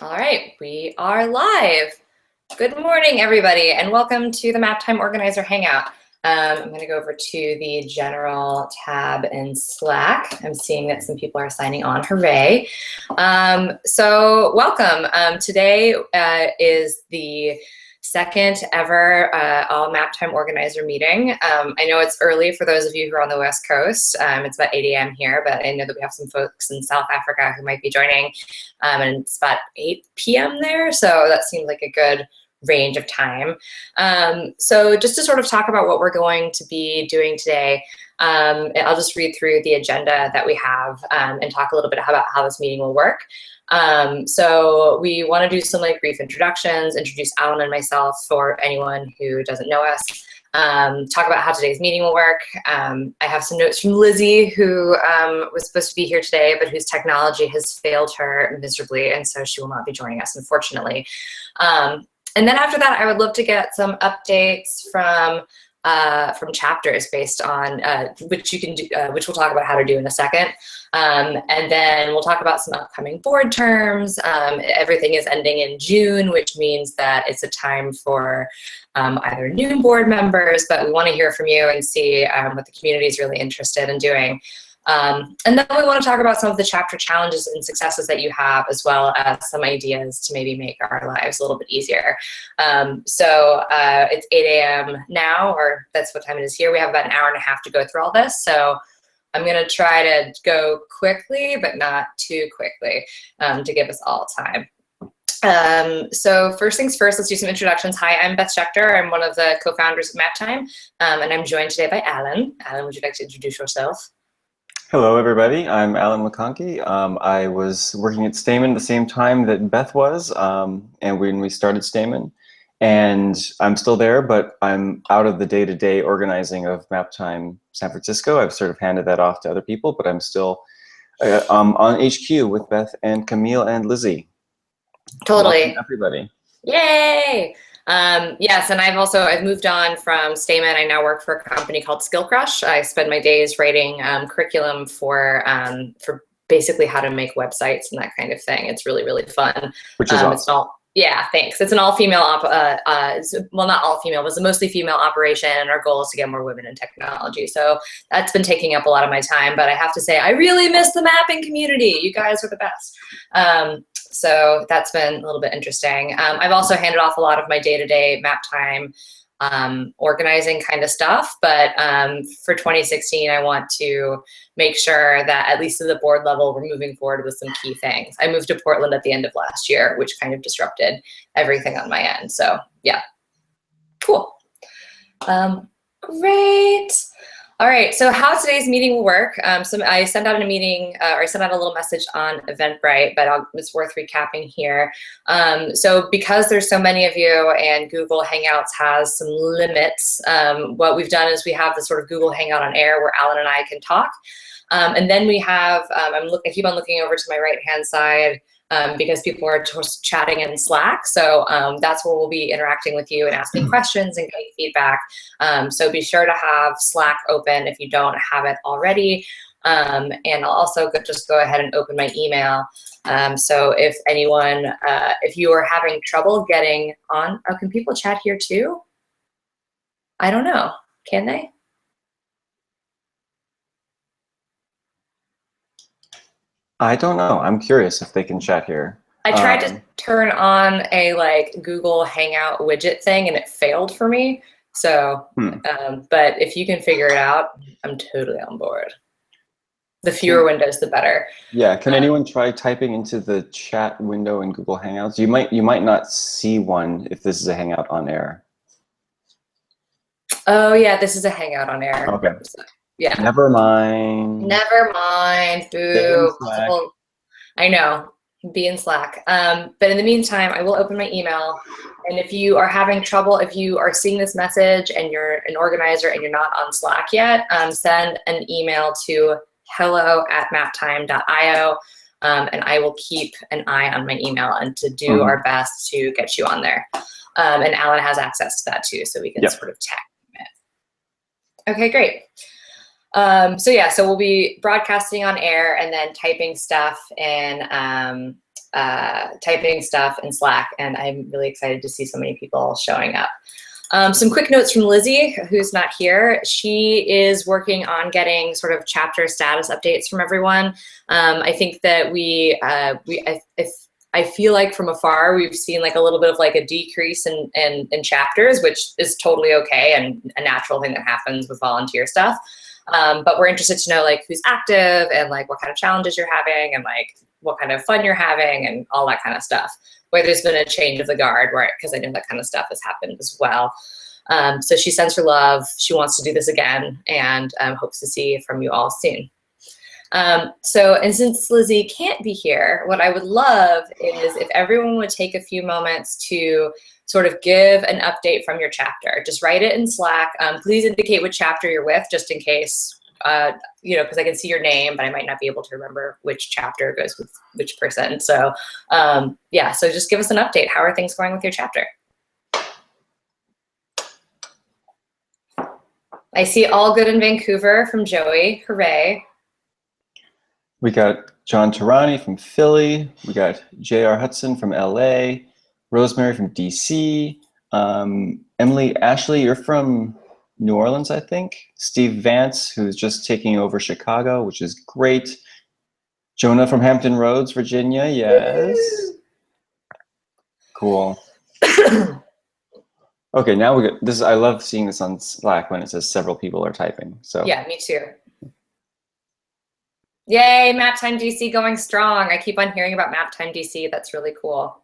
All right, we are live. Good morning, everybody, and welcome to the Maptime Organizer Hangout. I'm going to go over to the General tab in Slack. I'm seeing that some people are signing on. Hooray. So welcome. Today is the second ever all Maptime Organizer meeting. I know it's early for those of you who are on the West Coast. It's about 8 a.m. here, but I know that we have some folks in South Africa who might be joining, and it's about 8 p.m. there, so that seems like a good range of time. So just to sort of talk about what we're going to be doing today, I'll just read through the agenda that we have and talk a little bit about how this meeting will work. So we want to do some brief introductions, introduce Alan and myself for anyone who doesn't know us, talk about how today's meeting will work. I have some notes from Lizzie, who was supposed to be here today, but whose technology has failed her miserably, and so she will not be joining us, unfortunately. And then after that, I would love to get some updates from chapters based on which you can do, which we'll talk about how to do in a second. And then we'll talk about some upcoming board terms. Everything is ending in June, which means that it's a time for either new board members, but we want to hear from you and see what the community is really interested in doing. And then we want to talk about some of the chapter challenges and successes that you have, as well as some ideas to maybe make our lives a little bit easier. So it's 8 a.m. now, or that's what time it is here. We have about an hour and a half to go through all this. So I'm going to try to go quickly, but not too quickly, to give us all time. So first things first, let's do some introductions. Hi, I'm Beth Schechter. I'm one of the co-founders of Maptime, and I'm joined today by Alan. Alan, would you like to introduce yourself? Hello, everybody. I'm Alan McConkey. I was working at Stamen at the same time that Beth was, and when we started Stamen. And I'm still there, but I'm out of the day-to-day organizing of Maptime San Francisco. I've sort of handed that off to other people, but I'm still on HQ with Beth and Camille and Lizzie. Totally. Welcome, everybody. Yay! Yes, and I've moved on from Stamen. I now work for a company called Skill Crush. I spend my days writing curriculum for basically how to make websites and that kind of thing. It's really, really fun. Which is awesome. Yeah, thanks. It's an all-female, well, not all-female, but it's a mostly female operation, and our goal is to get more women in technology. So that's been taking up a lot of my time, but I have to say, I really miss the mapping community. You guys are the best. So that's been a little bit interesting. I've also handed off a lot of my day-to-day Maptime organizing kind of stuff, but for 2016, I want to make sure that at least at the board level, we're moving forward with some key things. I moved to Portland at the end of last year, which kind of disrupted everything on my end. So yeah, cool. Great. All right, so how today's meeting will work. So I sent out a meeting, or I sent out a little message on Eventbrite, but it's worth recapping here. So because there's so many of you and Google Hangouts has some limits, what we've done is we have the sort of Google Hangout on Air where Alan and I can talk. And then we have, I keep on looking over to my right-hand side, because people are just chatting in Slack. So that's where we'll be interacting with you and asking questions and getting feedback. So be sure to have Slack open if you don't have it already. And I'll also just go ahead and open my email. So if anyone, if you are having trouble getting on, can people chat here too? I don't know, can they? I don't know. I'm curious if they can chat here. I tried to turn on a Google Hangout widget thing and it failed for me. So, but if you can figure it out, I'm totally on board. The fewer windows, the better. Yeah, can anyone try typing into the chat window in Google Hangouts? You might not see one if this is a Hangout on Air. Oh yeah, this is a Hangout on Air. Okay. Yeah. Never mind. Never mind. Boo. I know. Be in Slack. But in the meantime, I will open my email. And if you are having trouble, if you are seeing this message and you're an organizer and you're not on Slack yet, send an email to hello@maptime.io, and I will keep an eye on my email and to do our best to get you on there. And Alan has access to that too, so we can sort of tag it. Okay, great. So yeah, so we'll be broadcasting on air and then typing stuff in typing stuff in Slack, and I'm really excited to see so many people showing up. Some quick notes from Lizzie, who's not here. She is working on getting sort of chapter status updates from everyone. I think that I feel like from afar we've seen like a little bit of like a decrease in chapters, which is totally okay and a natural thing that happens with volunteer stuff. But we're interested to know like who's active and like what kind of challenges you're having and like what kind of fun you're having and all that kind of stuff. Where there's been a change of the guard, right? Because I know that kind of stuff has happened as well. So she sends her love. She wants to do this again and hopes to see from you all soon. And since Lizzie can't be here, what I would love is if everyone would take a few moments to sort of give an update from your chapter. Just write it in Slack. Please indicate which chapter you're with, just in case, because I can see your name, but I might not be able to remember which chapter goes with which person. So yeah, so just give us an update. How are things going with your chapter? I see all good in Vancouver from Joey. Hooray. We got John Tarani from Philly. We got J.R. Hudson from LA. Rosemary from DC. Emily Ashley, you're from New Orleans, I think. Steve Vance, who's just taking over Chicago, which is great. Jonah from Hampton Roads, Virginia. Yes. Cool. Okay, now we got this. I love seeing this on Slack when it says several people are typing. So yeah, me too. Yay, Maptime DC going strong. I keep on hearing about Maptime DC. That's really cool.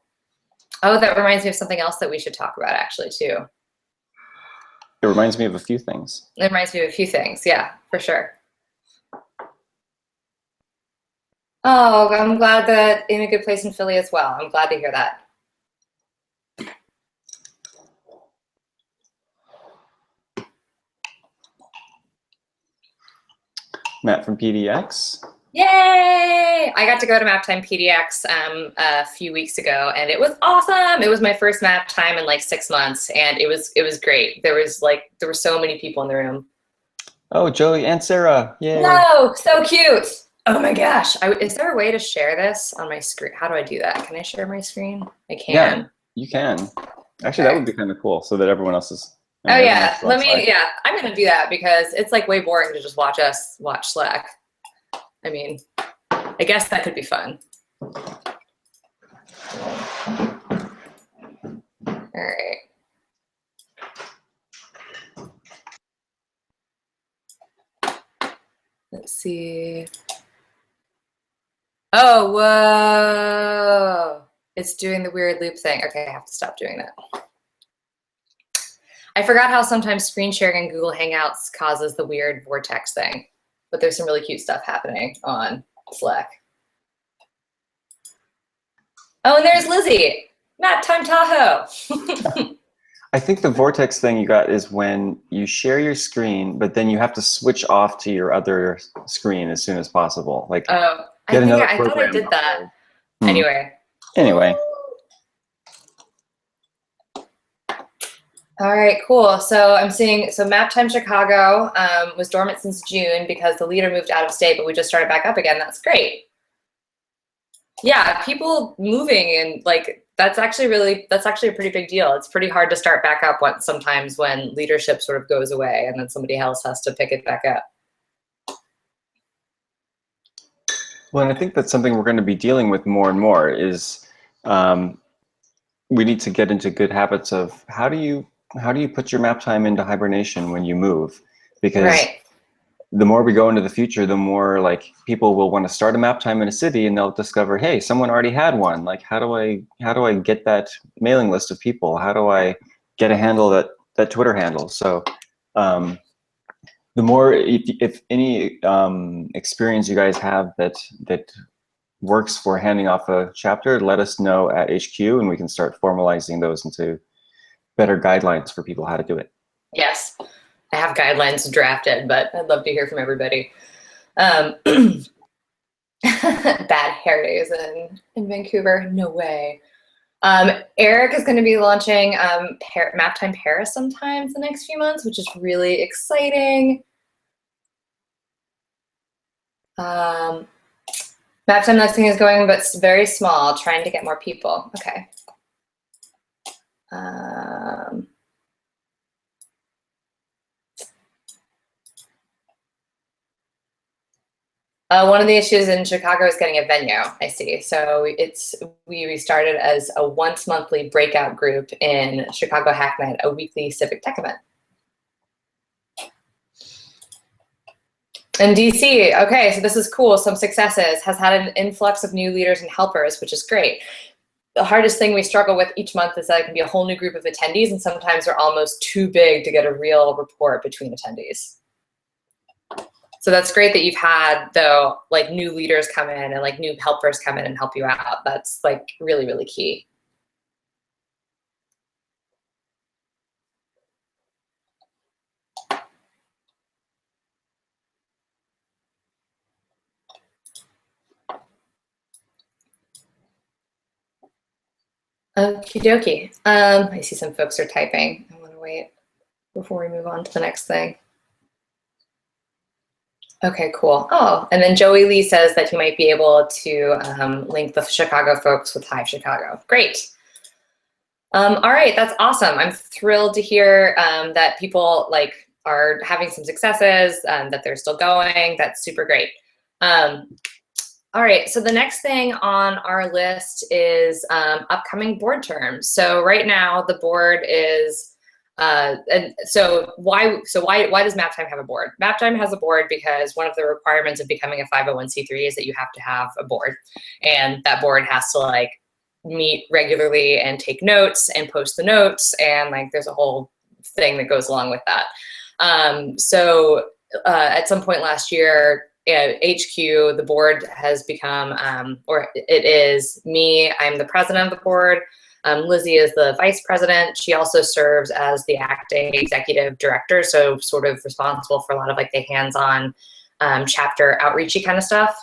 Oh, that reminds me of something else that we should talk about actually too. It reminds me of a few things. It reminds me of a few things, yeah, for sure. Oh, I'm glad that in a good place in Philly as well. I'm glad to hear that. Matt from PDX. Yay! I got to go to Maptime PDX a few weeks ago, and it was awesome. It was my first Maptime in like 6 months, and it was great. There were so many people in the room. Oh, Joey and Sarah! Yay! No, so cute. Oh my gosh! Is there a way to share this on my screen? How do I do that? Can I share my screen? I can. Yeah, you can. Actually, that would be kind of cool, so that everyone else is. Oh yeah, I'm gonna do that because it's like way boring to just watch us watch Slack. I mean, I guess that could be fun. All right. Let's see. Oh, whoa. It's doing the weird loop thing. Okay, I have to stop doing that. I forgot how sometimes screen sharing in Google Hangouts causes the weird vortex thing, but there's some really cute stuff happening on Slack. Oh, and there's Lizzie. Maptime Tahoe. I think the vortex thing you got is when you share your screen, but then you have to switch off to your other screen as soon as possible. Like, oh, I thought I did that. Anyway. All right, cool. So I'm seeing, Maptime Chicago was dormant since June because the leader moved out of state, but we just started back up again. That's great. Yeah, people moving and like, that's actually a pretty big deal. It's pretty hard to start back up sometimes when leadership sort of goes away and then somebody else has to pick it back up. Well, and I think that's something we're going to be dealing with more and more is we need to get into good habits of how do you put your map time into hibernation when you move? Because the more we go into the future, the more like people will want to start a map time in a city and they'll discover, hey, someone already had one. Like, how do I get that mailing list of people? How do I get a handle that Twitter handle? So the more, if any experience you guys have that works for handing off a chapter, let us know at HQ and we can start formalizing those into better guidelines for people how to do it. Yes, I have guidelines drafted, but I'd love to hear from everybody. Bad hair days in Vancouver, no way. Eric is going to be launching Maptime Paris sometimes the next few months, which is really exciting. Maptime listing is going, but it's very small, trying to get more people. Okay. One of the issues in Chicago is getting a venue, I see. So we restarted as a once monthly breakout group in Chicago Hack Night, a weekly civic tech event. In DC, okay, so this is cool, some successes, has had an influx of new leaders and helpers, which is great. The hardest thing we struggle with each month is that it can be a whole new group of attendees, and sometimes they're almost too big to get a real rapport between attendees. So that's great that you've had, though, like new leaders come in and like new helpers come in and help you out. That's like really, really key. Okie dokie. I see some folks are typing. I want to wait before we move on to the next thing. Okay, cool. Oh, and then Joey Lee says that he might be able to link the Chicago folks with Hive Chicago. Great. All right, that's awesome. I'm thrilled to hear that people like are having some successes, that they're still going. That's super great. All right, so the next thing on our list is upcoming board terms. So right now the board is, and so why does Maptime have a board? Maptime has a board because one of the requirements of becoming a 501c3 is that you have to have a board, and that board has to like meet regularly and take notes and post the notes, and like there's a whole thing that goes along with that. At some point last year, HQ, the board has become, or it is me, I'm the president of the board. Lizzie is the vice president. She also serves as the acting executive director, so sort of responsible for a lot of like the hands-on chapter outreachy kind of stuff.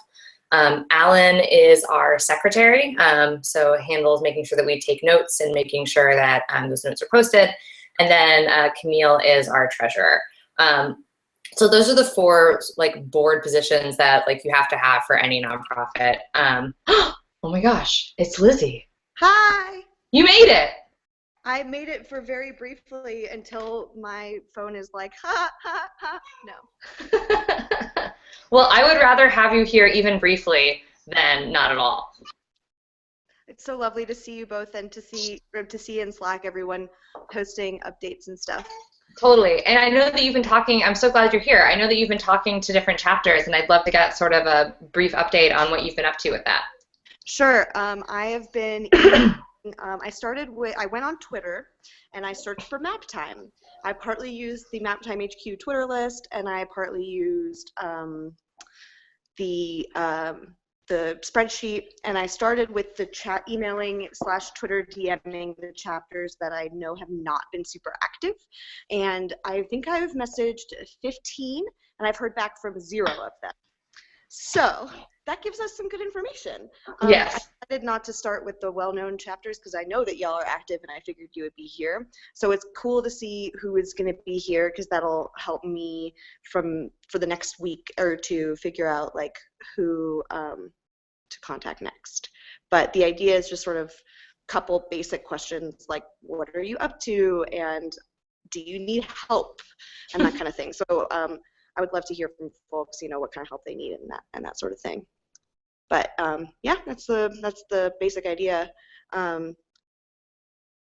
Alan is our secretary, so handles making sure that we take notes and making sure that those notes are posted. And then Camille is our treasurer. So those are the four like board positions that like you have to have for any nonprofit. Oh my gosh, it's Lizzie. Hi. You made it. I made it for very briefly until my phone is like, ha, ha, ha, no. Well, I would rather have you here even briefly than not at all. It's so lovely to see you both and to see in Slack everyone posting updates and stuff. Totally. And I know that you've been talking, I'm so glad you're here. I know that you've been talking to different chapters, and I'd love to get sort of a brief update on what you've been up to with that. Sure. I have been, I went on Twitter and I searched for Maptime. I partly used the Maptime HQ Twitter list, and I partly used the spreadsheet, and I started with the chat emailing / Twitter DMing the chapters that I know have not been super active, and I think I've messaged 15 and I've heard back from 0 of them. So that gives us some good information. Yes. I decided not to start with the well-known chapters because I know that y'all are active and I figured you would be here. So it's cool to see who is going to be here because that'll help me for the next week or two figure out like who to contact next. But the idea is just sort of a couple basic questions like what are you up to and do you need help and that kind of thing. So I would love to hear from folks, you know, what kind of help they need and that sort of thing. But yeah, that's the basic idea.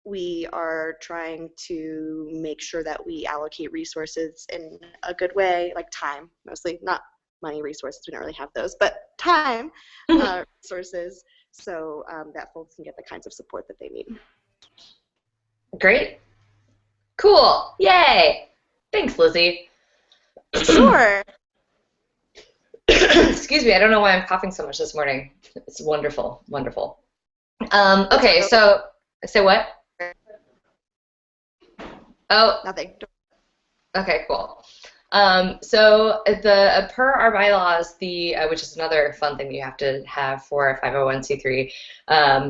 We are trying to make sure that we allocate resources in a good way, like time, mostly, not money resources, we don't really have those, but time resources, so that folks can get the kinds of support that they need. Great. Cool. Yay. Thanks, Lizzie. Sure. Excuse me, I don't know why I'm coughing so much this morning. It's wonderful, wonderful. Okay, so, say what? Oh. Nothing. Okay, cool. So per our bylaws, which is another fun thing that you have to have for a 501c3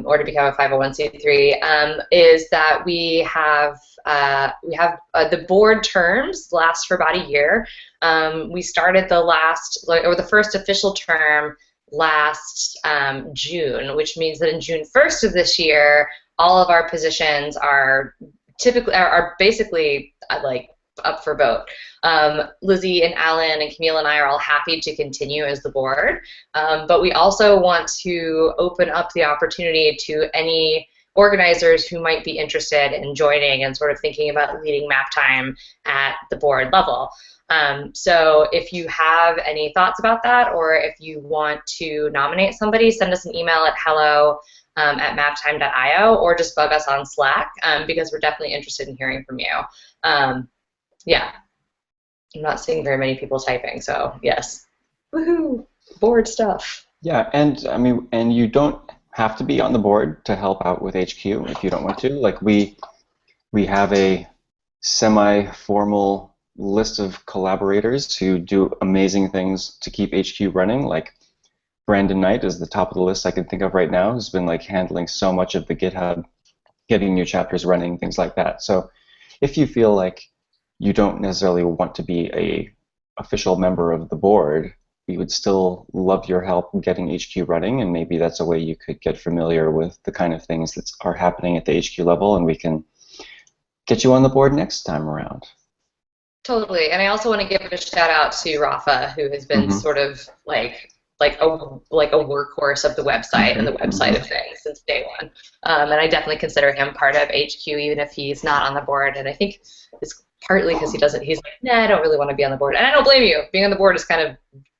or to become a 501c3 is that we have the board terms last for about a year. We started the first official term last June, which means that in June 1st of this year, all of our positions are basically like up for vote. Lizzie and Alan and Camille and I are all happy to continue as the board, but we also want to open up the opportunity to any organizers who might be interested in joining and sort of thinking about leading Maptime at the board level. So if you have any thoughts about that, or if you want to nominate somebody, send us an email at hello@maptime.io, or just bug us on Slack, because we're definitely interested in hearing from you. Yeah, I'm not seeing very many people typing, so yes. Woohoo, board stuff. Yeah, and I mean, and you don't have to be on the board to help out with HQ if you don't want to. Like we have a semi-formal list of collaborators who do amazing things to keep HQ running. Like Brandon Knight is the top of the list I can think of right now, who's been like handling so much of the GitHub, getting new chapters running, things like that. So if you feel like you don't necessarily want to be a official member of the board, we would still love your help getting HQ running, and maybe that's a way you could get familiar with the kind of things that are happening at the HQ level, and we can get you on the board next time around. Totally, and I also want to give a shout out to Rafa, who has been sort of like a workhorse of the website and the website of things since day one. And I definitely consider him part of HQ, even if he's not on the board. And I think it's partly because he's like, nah, I don't really want to be on the board. And I don't blame you. Being on the board is kind of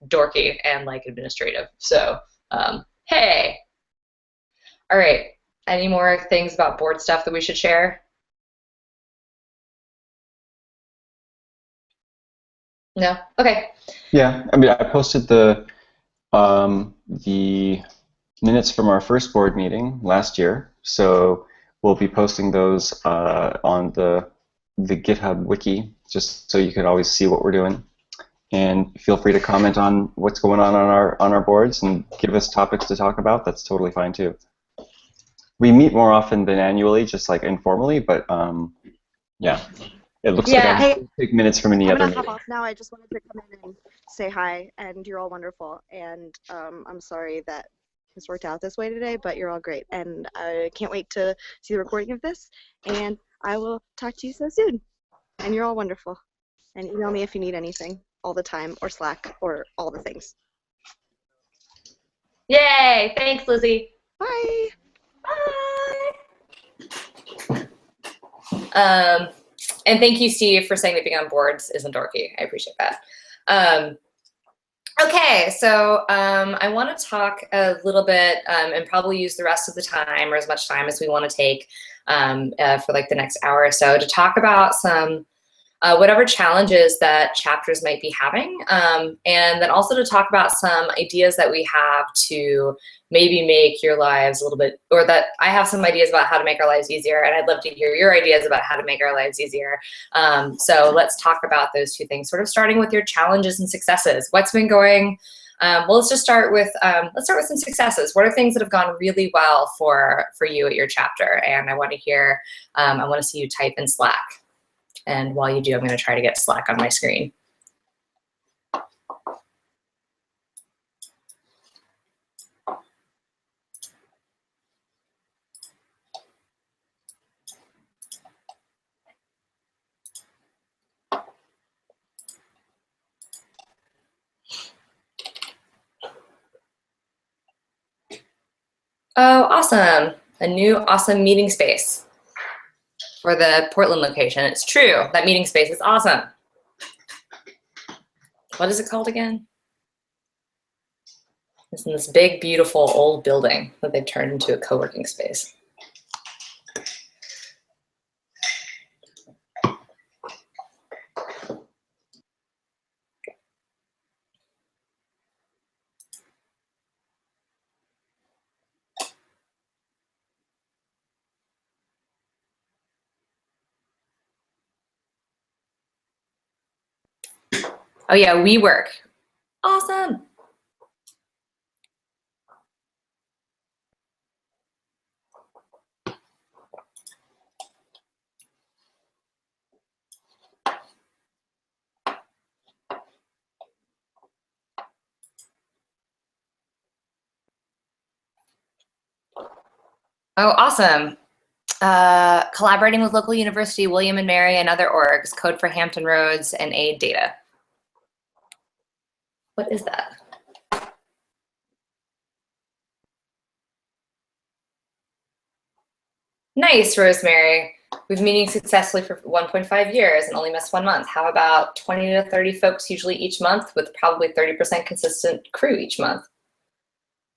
dorky and like administrative. So, hey. All right. Any more things about board stuff that we should share? No? Okay. Yeah, I mean, I posted the minutes from our first board meeting last year, so we'll be posting those on the GitHub wiki, just so you can always see what we're doing. And feel free to comment on what's going on our boards and give us topics to talk about. That's totally fine too. We meet more often than annually, just like informally, but yeah. It looks like I can take minutes from any other meeting. I'm gonna hop off now. I just wanted to come in and say hi, and you're all wonderful. And I'm sorry that this worked out this way today, but you're all great. And I can't wait to see the recording of this. And I will talk to you so soon. And you're all wonderful. And email me if you need anything all the time, or Slack, or all the things. Yay! Thanks, Lizzie. Bye. Bye. And thank you, Steve, for saying that being on boards isn't dorky. I appreciate that. Okay, so I want to talk a little bit and probably use the rest of the time, or as much time as we want to take for like the next hour or so, to talk about some whatever challenges that chapters might be having, and then also to talk about some ideas that we have to maybe make your lives a little bit, or that I have some ideas about how to make our lives easier, and I'd love to hear your ideas about how to make our lives easier. So let's talk about those two things, sort of starting with your challenges and successes. What's been going? Well, let's just start with some successes. What are things that have gone really well for you at your chapter? And I want to hear, I want to see you type in Slack. And while you do, I'm going to try to get Slack on my screen. Oh, awesome. A new awesome meeting space for the Portland location. It's true. That meeting space is awesome. What is it called again? It's in this big, beautiful old building that they've turned into a co-working space. Oh yeah, WeWork. Awesome. Oh, awesome. Collaborating with local university, William and Mary, and other orgs, code for Hampton Roads, and aid data. What is that? Nice, Rosemary. We've been meeting successfully for 1.5 years and only missed 1 month. How about 20 to 30 folks usually each month with probably 30% consistent crew each month?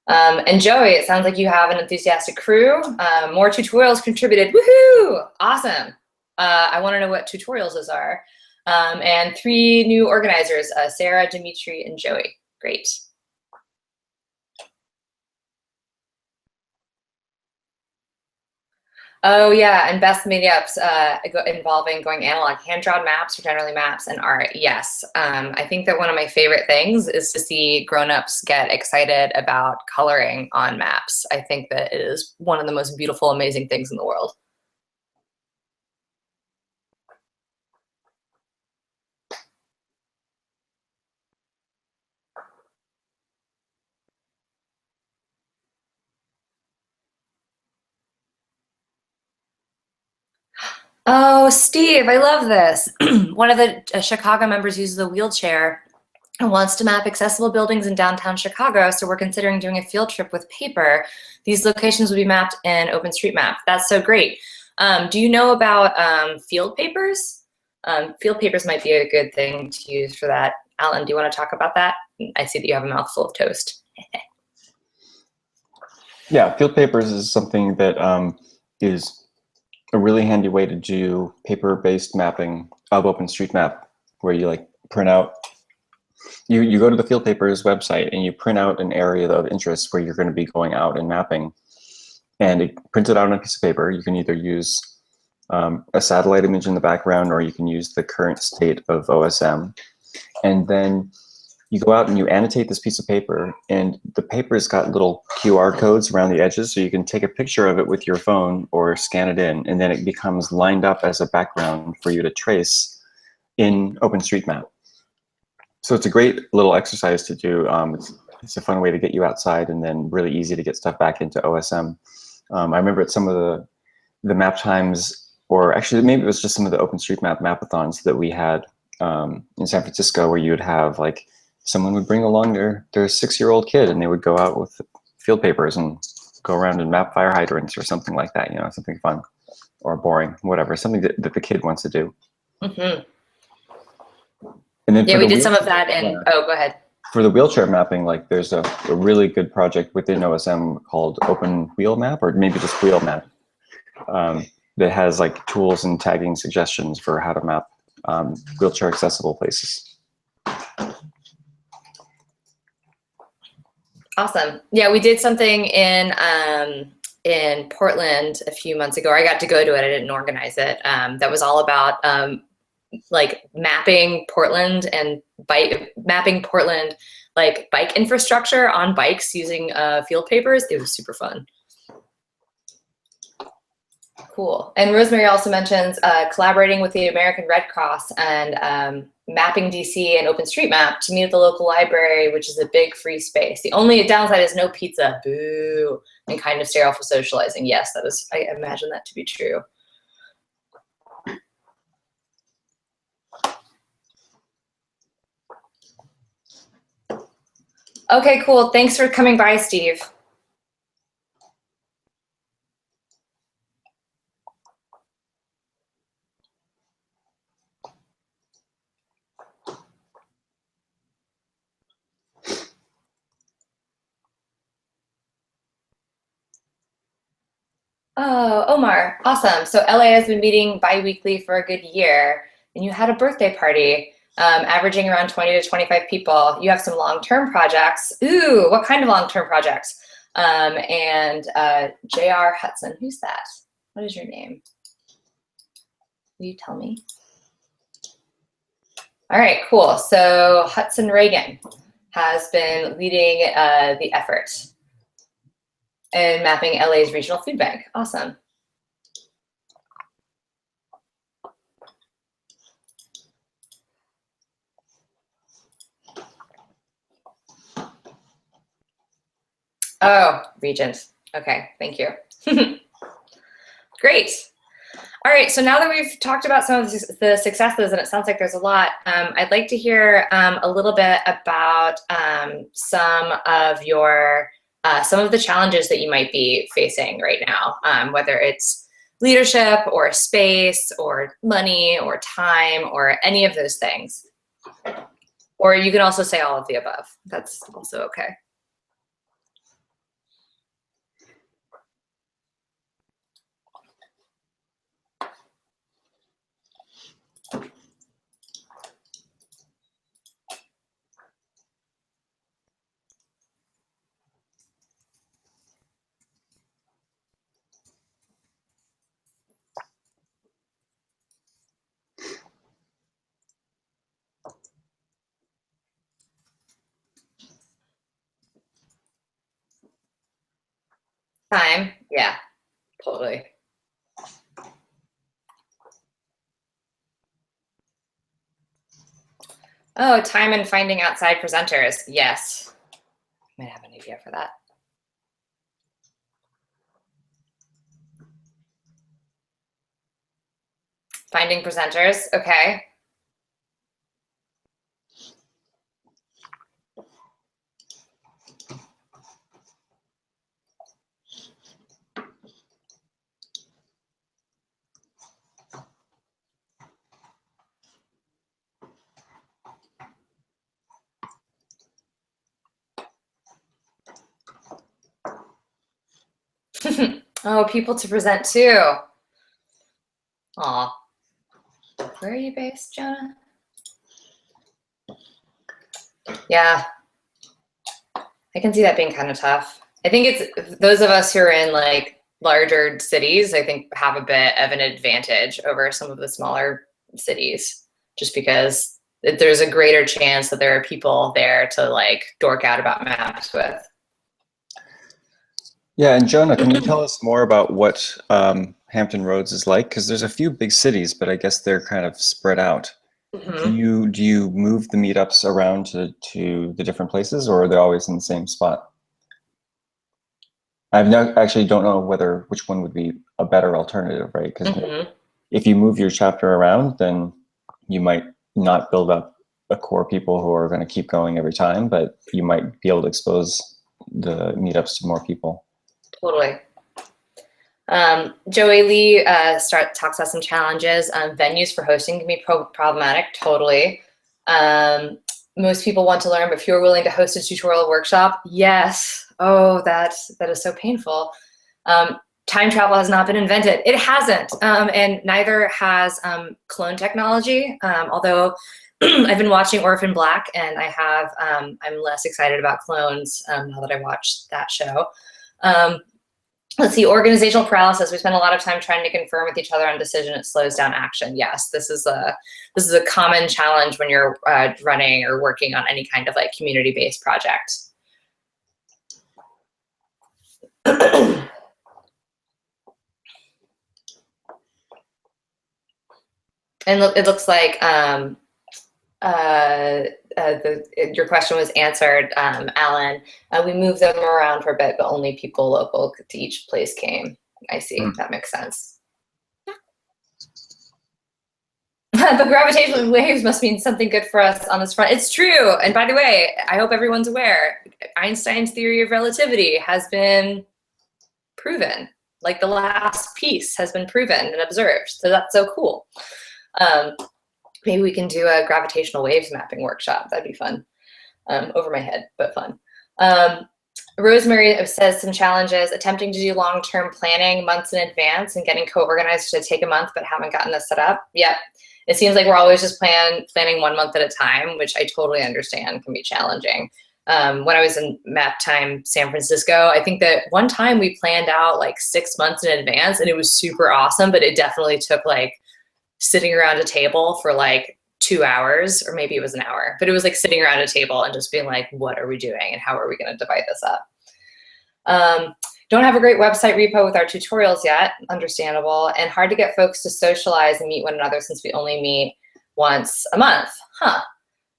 And Joey, it sounds like you have an enthusiastic crew. More tutorials contributed. Woohoo! Awesome. I want to know what tutorials those are. And 3 new organizers, Sarah, Dimitri, and Joey. Great. Oh yeah, and best meetups involving going analog. Hand-drawn maps are generally maps and art. Yes, I think that one of my favorite things is to see grown-ups get excited about coloring on maps. I think that it is one of the most beautiful, amazing things in the world. Oh, Steve, I love this. One of the Chicago members uses a wheelchair and wants to map accessible buildings in downtown Chicago, so we're considering doing a field trip with paper. These locations would be mapped in OpenStreetMap. That's so great. Do you know about field papers? Field papers might be a good thing to use for that. Alan, do you want to talk about that? I see that you have a mouthful of toast. Yeah, field papers is something that is a really handy way to do paper-based mapping of OpenStreetMap, where you like print out, you go to the field papers website and you print out an area of interest where you're going to be going out and mapping, and it prints it out on a piece of paper. You can either use a satellite image in the background, or you can use the current state of OSM, and then you go out and you annotate this piece of paper, and the paper's got little QR codes around the edges, so you can take a picture of it with your phone or scan it in, and then it becomes lined up as a background for you to trace in OpenStreetMap. So it's a great little exercise to do. It's a fun way to get you outside, and then really easy to get stuff back into OSM. I remember at some of the map times, or actually maybe it was just some of the OpenStreetMap mapathons that we had in San Francisco, where you would have like, someone would bring along their 6-year-old kid, and they would go out with field papers and go around and map fire hydrants or something like that, something fun or boring, whatever, something that the kid wants to do. Mm-hmm. And then yeah, we did some of that in, oh, go ahead. For the wheelchair mapping, like there's a really good project within OSM called Open Wheel Map, or maybe just Wheel Map, that has like tools and tagging suggestions for how to map wheelchair accessible places. Awesome. Yeah, we did something in Portland a few months ago. I got to go to it. I didn't organize it. That was all about like mapping Portland and mapping Portland like bike infrastructure on bikes using field papers. It was super fun. Cool. And Rosemary also mentions collaborating with the American Red Cross and mapping DC and OpenStreetMap to meet at the local library, which is a big free space. The only downside is no pizza, boo, and kind of sterile for socializing. Yes, I imagine that to be true. Okay, cool. Thanks for coming by, Steve. Oh, Omar, awesome. So LA has been meeting bi-weekly for a good year, and you had a birthday party, averaging around 20 to 25 people. You have some long-term projects. Ooh, what kind of long-term projects? And J.R. Hudson, who's that? What is your name? Will you tell me? All right, cool. So Hudson Reagan has been leading the effort and mapping LA's regional food bank. Awesome. Oh, Regent. Okay, thank you. Great. All right, so now that we've talked about some of the successes, and it sounds like there's a lot, I'd like to hear a little bit about some of the challenges that you might be facing right now, whether it's leadership or space or money or time or any of those things. Or you can also say all of the above. That's also okay. Time, yeah, totally. Oh, time and finding outside presenters. Yes, might have an idea for that. Finding presenters, okay. Oh, people to present to. Aw. Where are you based, Jonah? Yeah, I can see that being kind of tough. I think it's those of us who are in like larger cities, I think have a bit of an advantage over some of the smaller cities, just because there's a greater chance that there are people there to like dork out about maps with. Yeah, and Jonah, can you tell us more about what Hampton Roads is like? Because there's a few big cities, but I guess they're kind of spread out. Mm-hmm. Do you move the meetups around to the different places, or are they always in the same spot? Actually don't know which one would be a better alternative, right? Because if you move your chapter around, then you might not build up a core people who are going to keep going every time, but you might be able to expose the meetups to more people. Totally. Joey Lee talks about some challenges. Venues for hosting can be problematic, totally. Most people want to learn, but few are willing to host a tutorial workshop. Yes. Oh, that is so painful. Time travel has not been invented. It hasn't, and neither has clone technology. Although I've been watching Orphan Black, and I'm less excited about clones now that I watched that show. Let's see, organizational paralysis. We spend a lot of time trying to confirm with each other on decision. It slows down action. Yes, this is a common challenge when you're running or working on any kind of like community-based project. And it looks like your question was answered, Alan. We moved them around for a bit, but only people local to each place came. I see. That makes sense. But gravitational waves must mean something good for us on this front. It's true. And by the way, I hope everyone's aware, Einstein's theory of relativity has been proven. Like the last piece has been proven and observed. So that's so cool. Maybe we can do a gravitational waves mapping workshop. That'd be fun. Over my head, but fun. Rosemary says some challenges, attempting to do long-term planning months in advance and getting co-organizers to take a month, but haven't gotten this set up. Yep. It seems like we're always just planning 1 month at a time, which I totally understand can be challenging. When I was in Maptime San Francisco, I think that one time we planned out like 6 months in advance and it was super awesome, but it definitely took like sitting around a table for like 2 hours, or maybe it was an hour, but it was like sitting around a table and just being like, what are we doing and how are we going to divide this up? Don't have a great website repo with our tutorials yet, understandable, and hard to get folks to socialize and meet one another since we only meet once a month. Huh,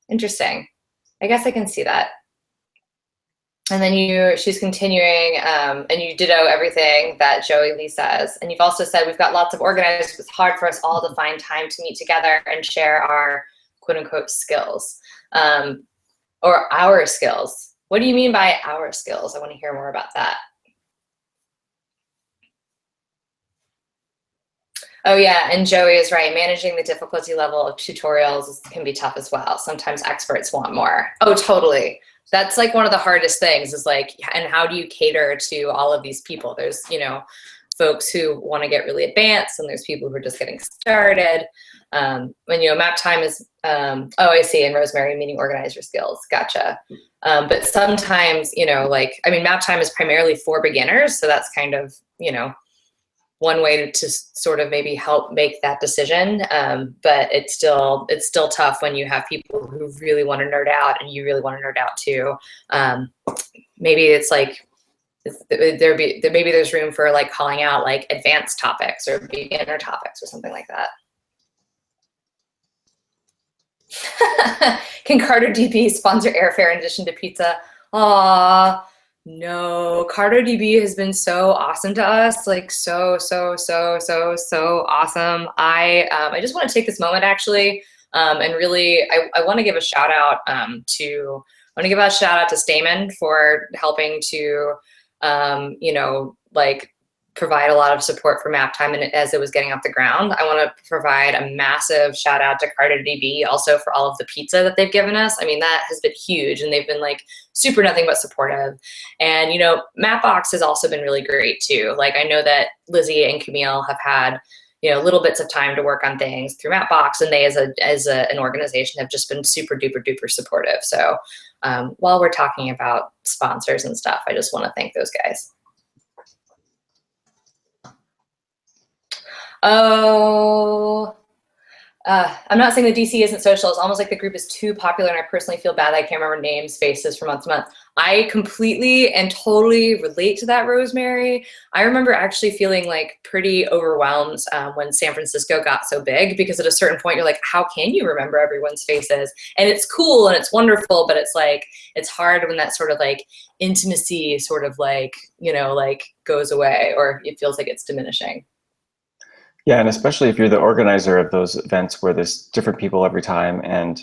interesting. I guess I can see that. And then she's continuing, and you ditto everything that Joey Lee says. And you've also said, we've got lots of organizers. It's hard for us all to find time to meet together and share our quote unquote skills, or our skills. What do you mean by our skills? I want to hear more about that. Oh yeah, and Joey is right. Managing the difficulty level of tutorials can be tough as well. Sometimes experts want more. Oh, totally. That's like one of the hardest things is like, and how do you cater to all of these people? There's, you know, folks who want to get really advanced, and there's people who are just getting started. When, you know, Maptime is, oh, I see, and Rosemary, meeting organizer skills. Gotcha. But sometimes, you know, like, I mean, Maptime is primarily for beginners, so that's kind of, you know, one way to sort of maybe help make that decision. But it's still tough when you have people who really want to nerd out and you really want to nerd out too. Maybe it's like, maybe there's room for like calling out like advanced topics or beginner topics or something like that. Can Carter DB sponsor airfare in addition to pizza? Aww. No, CartoDB has been so awesome to us, like so awesome. I just want to take this moment actually, and really, I want to give a shout out to Stamen for helping to, you know, like provide a lot of support for Maptime and as it was getting off the ground. I want to provide a massive shout out to CartoDB also for all of the pizza that they've given us. I mean, that has been huge, and they've been like super nothing but supportive. And, you know, Mapbox has also been really great too. Like, I know that Lizzie and Camille have had, you know, little bits of time to work on things through Mapbox, and they as an organization have just been super duper duper supportive. So while we're talking about sponsors and stuff, I just want to thank those guys. Oh, I'm not saying the DC isn't social. It's almost like the group is too popular, and I personally feel bad that I can't remember names, faces from month to month. I completely and totally relate to that, Rosemary. I remember actually feeling like pretty overwhelmed when San Francisco got so big, because at a certain point you're like, how can you remember everyone's faces? And it's cool and it's wonderful, but it's like, it's hard when that sort of like intimacy sort of like, you know, like goes away, or it feels like it's diminishing. Yeah, and especially if you're the organizer of those events where there's different people every time and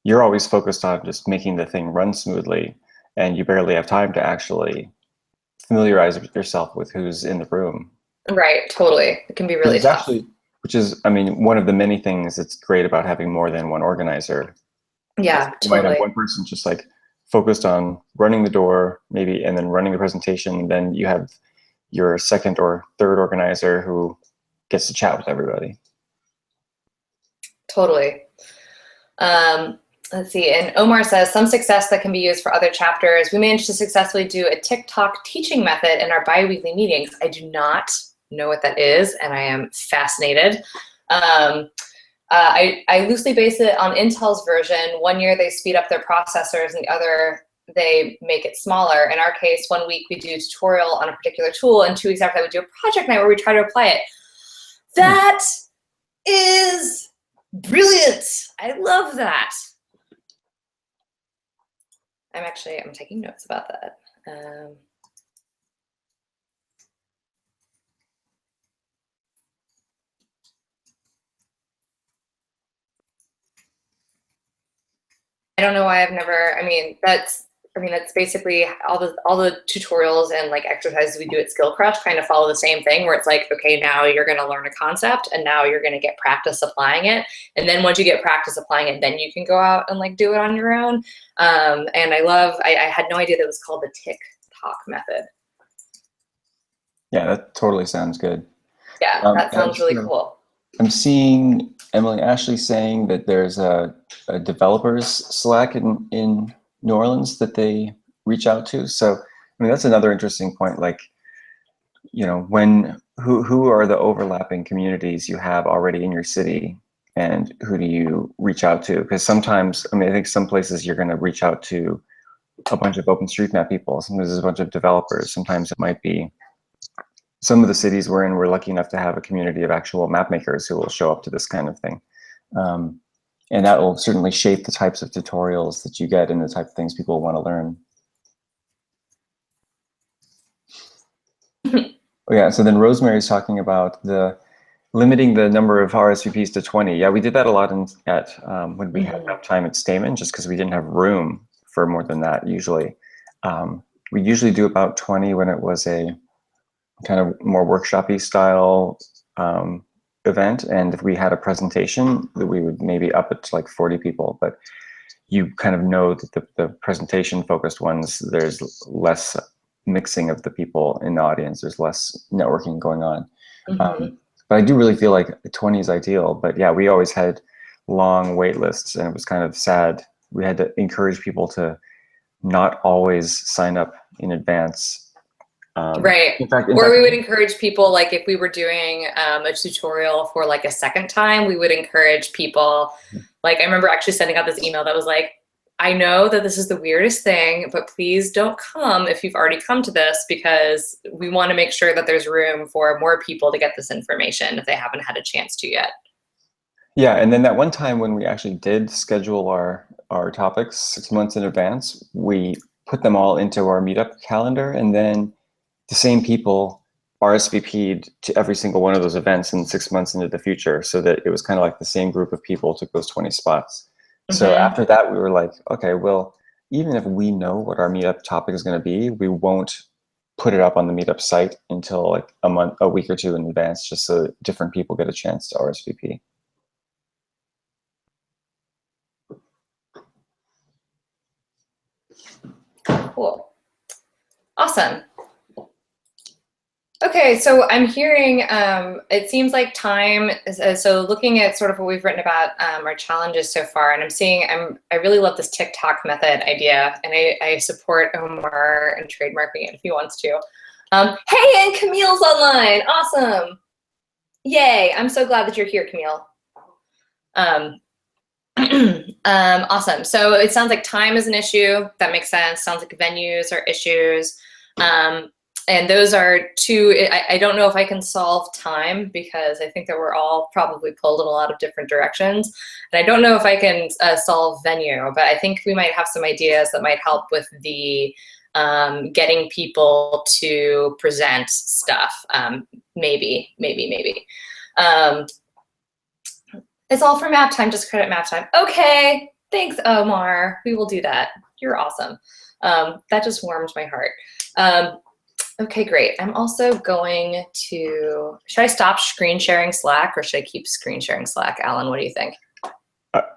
you're always focused on just making the thing run smoothly, and you barely have time to actually familiarize yourself with who's in the room. Right, totally. It can be really tough. Actually, which is, I mean, one of the many things that's great about having more than one organizer. Yeah, you might totally. have one person just like focused on running the door, maybe, and then running the presentation. And then you have your second or third organizer who gets to chat with everybody. Totally. Let's see, and Omar says, some success that can be used for other chapters. We managed to successfully do a TikTok teaching method in our bi-weekly meetings. I do not know what that is, and I am fascinated. I loosely base it on Intel's version. 1 year they speed up their processors, and the other they make it smaller. In our case, 1 week we do a tutorial on a particular tool, and 2 weeks after that we do a project night where we try to apply it. That is brilliant. I love that. I'm taking notes about that. I don't know why I've never, that's basically all the tutorials and like exercises we do at Skill Crush kind of follow the same thing, where it's like, okay, now you're going to learn a concept and now you're going to get practice applying it. And then once you get practice applying it, then you can go out and like do it on your own. And I had no idea that it was called the TikTok method. Yeah, that totally sounds good. Yeah, that sounds really cool. I'm seeing Emily Ashley saying that there's a developers Slack in New Orleans that they reach out to. So, I mean, that's another interesting point. Like, you know, who are the overlapping communities you have already in your city, and who do you reach out to? Because sometimes, I mean, I think some places you're going to reach out to a bunch of OpenStreetMap people. Sometimes there's a bunch of developers. Sometimes it might be some of the cities we're in. We're lucky enough to have a community of actual map makers who will show up to this kind of thing. And that will certainly shape the types of tutorials that you get and the type of things people want to learn. yeah, so then Rosemary's talking about the limiting the number of RSVPs to 20. Yeah, we did that a lot when we had enough time at Stamen, just because we didn't have room for more than that usually. We usually do about 20 when it was a kind of more workshop-y style event, and if we had a presentation, we would maybe up it to like 40 people, but you kind of know that the presentation focused ones, there's less mixing of the people in the audience, there's less networking going on. But I do really feel like 20 is ideal. But yeah, we always had long wait lists, and it was kind of sad. We had to encourage people to not always sign up in advance. Right. In fact, we would encourage people, like if we were doing a tutorial for like a second time, we would encourage people, like I remember actually sending out this email that was like, I know that this is the weirdest thing, but please don't come if you've already come to this, because we want to make sure that there's room for more people to get this information if they haven't had a chance to yet. Yeah, and then that one time when we actually did schedule our topics 6 months in advance, we put them all into our meetup calendar, and then the same people RSVP'd to every single one of those events in 6 months into the future, so that it was kind of like the same group of people took those 20 spots. So after that, we were like, okay, well, even if we know what our meetup topic is going to be, we won't put it up on the meetup site until like a week or two in advance, just so that different people get a chance to RSVP. Cool. Awesome. Okay, so I'm hearing, it seems like time, so looking at sort of what we've written about our challenges so far, and I'm seeing, I really love this TikTok method idea, and I support Omar in trademarking it if he wants to. Hey, and Camille's online, awesome. Yay, I'm so glad that you're here, Camille. Awesome, so it sounds like time is an issue, that makes sense, sounds like venues are issues. And those are two, I don't know if I can solve time, because I think that we're all probably pulled in a lot of different directions. And I don't know if I can solve venue, but I think we might have some ideas that might help with the getting people to present stuff. Maybe. It's all for Maptime, just credit Maptime. Okay, thanks, Omar. We will do that. You're awesome. That just warmed my heart. Okay, great. I'm also going to, should I stop screen sharing Slack, or should I keep screen sharing Slack? Alan, what do you think?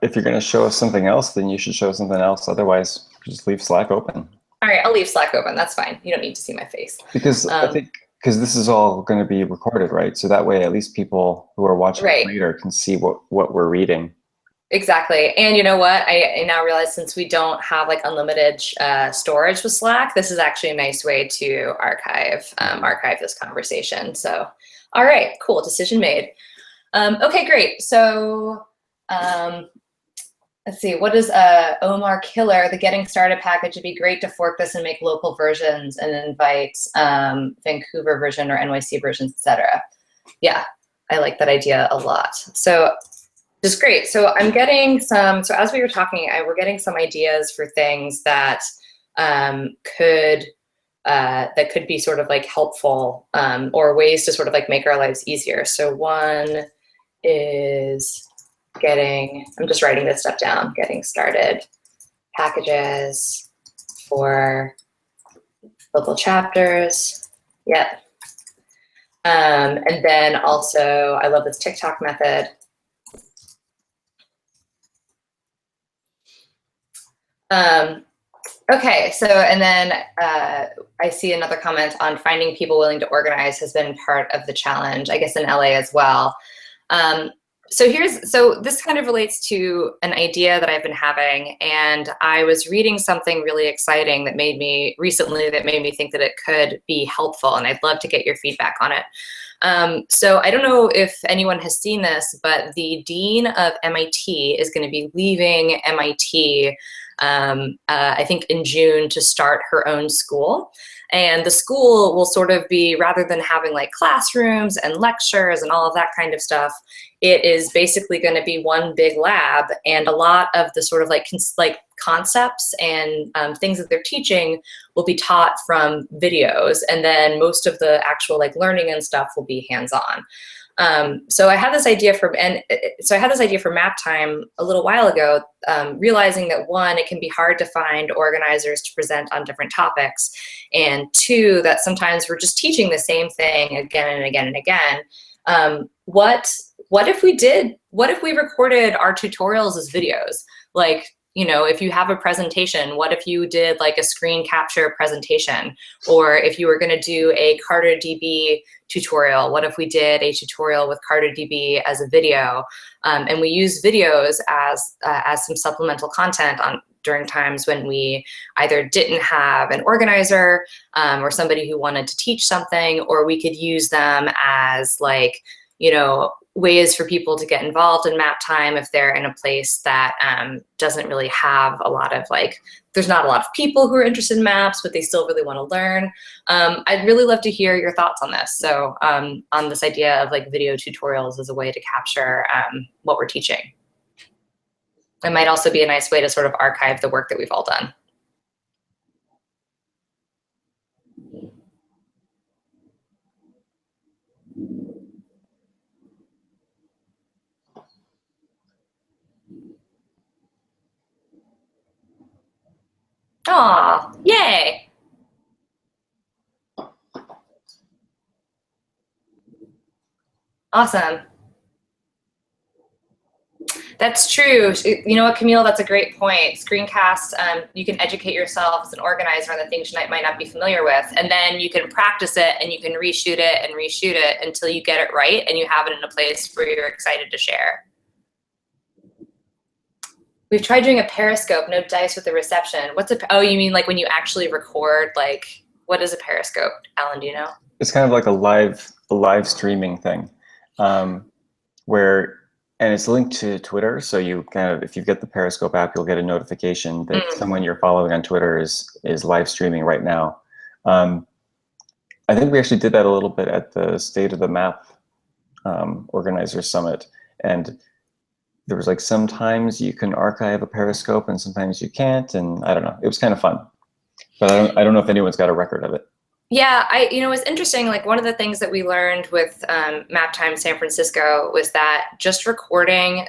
If you're going to show us something else, then you should show something else. Otherwise, just leave Slack open. All right, I'll leave Slack open. That's fine. You don't need to see my face. Because I think, because this is all going to be recorded, right? So that way, at least people who are watching later can see what we're reading. Exactly. And you know what? I now realize, since we don't have like unlimited storage with Slack, this is actually a nice way to archive this conversation. So, all right, cool, decision made. Okay, great. So let's see, what is Omar Killer? The getting started package would be great to fork this and make local versions and invite Vancouver version or NYC versions, etc. Yeah, I like that idea a lot. So, just great. So I'm getting some, so as we were talking, we're getting some ideas for things that could be sort of like helpful, or ways to sort of like make our lives easier. So one is I'm just writing this stuff down, getting started packages for local chapters. Yep. And then also, I love this TikTok method. Okay, so, and then I see another comment on finding people willing to organize has been part of the challenge, I guess in LA as well. So this kind of relates to an idea that I've been having, and I was reading something really exciting that made me think that it could be helpful, and I'd love to get your feedback on it. So I don't know if anyone has seen this, but the dean of MIT is going to be leaving MIT I think in June, to start her own school. And the school will sort of be, rather than having like classrooms and lectures and all of that kind of stuff, it is basically going to be one big lab, and a lot of the sort of like concepts and things that they're teaching will be taught from videos, and then most of the actual like learning and stuff will be hands-on. So I had this idea for Maptime a little while ago, realizing that one, it can be hard to find organizers to present on different topics, and two, that sometimes we're just teaching the same thing again and again and again. What if we recorded our tutorials as videos? Like, you know, if you have a presentation, what if you did like a screen capture presentation? Or if you were going to do a CarterDB tutorial, what if we did a tutorial with CarterDB as a video? And we use videos as some supplemental content during times when we either didn't have an organizer or somebody who wanted to teach something, or we could use them as like, you know, ways for people to get involved in Maptime if they're in a place that doesn't really have a lot of like, there's not a lot of people who are interested in maps, but they still really want to learn. I'd really love to hear your thoughts on this. So on this idea of like video tutorials as a way to capture what we're teaching. It might also be a nice way to sort of archive the work that we've all done. Aw, yay. Awesome. That's true. You know what, Camille, that's a great point. Screencast, you can educate yourself as an organizer on the things you might not be familiar with, and then you can practice it and you can reshoot it until you get it right and you have it in a place where you're excited to share. We've tried doing a Periscope, no dice with the reception. Oh, you mean like when you actually record, like, what is a Periscope? Alan, do you know? It's kind of like a live streaming thing, and it's linked to Twitter. So you kind of, if you get the Periscope app, you'll get a notification that someone you're following on Twitter is live streaming right now. I think we actually did that a little bit at the State of the Map Organizers Summit, and there was like sometimes you can archive a Periscope and sometimes you can't, and I don't know. It was kind of fun, but I don't know if anyone's got a record of it. Yeah, you know, it's interesting. Like one of the things that we learned with Maptime San Francisco was that just recording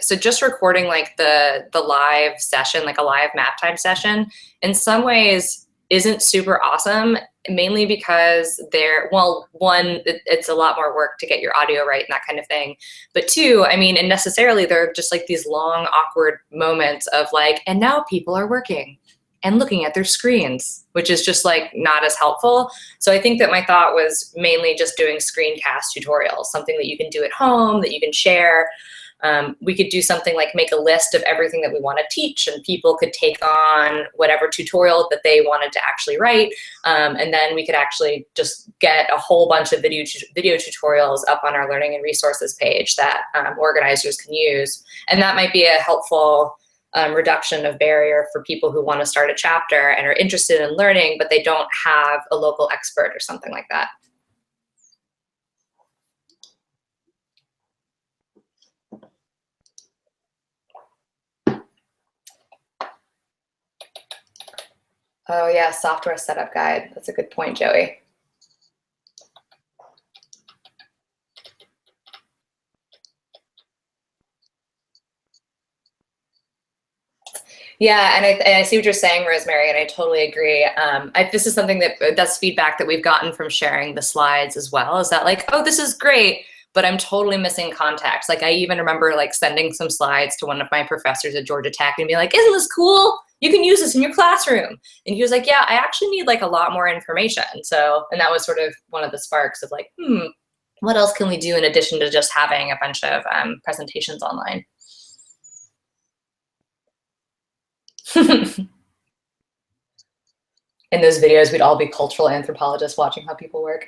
like the live session, like a live Maptime session, in some ways isn't super awesome, mainly because it's a lot more work to get your audio right and that kind of thing. But two, I mean, and necessarily they're just like these long, awkward moments of like, and now people are working and looking at their screens, which is just like not as helpful. So I think that my thought was mainly just doing screencast tutorials, something that you can do at home, that you can share. We could do something like make a list of everything that we want to teach, and people could take on whatever tutorial that they wanted to actually write. And then we could actually just get a whole bunch of video tutorials up on our learning and resources page that organizers can use. And that might be a helpful reduction of barrier for people who want to start a chapter and are interested in learning, but they don't have a local expert or something like that. Oh yeah, software setup guide. That's a good point, Joey. Yeah, and I see what you're saying, Rosemary, and I totally agree. This is something that's feedback that we've gotten from sharing the slides as well, is that like, oh, this is great, but I'm totally missing context. Like I even remember like sending some slides to one of my professors at Georgia Tech and be like, isn't this cool? You can use this in your classroom. And he was like, yeah, I actually need like a lot more information. So, and that was sort of one of the sparks of like, what else can we do in addition to just having a bunch of presentations online? In those videos, we'd all be cultural anthropologists watching how people work.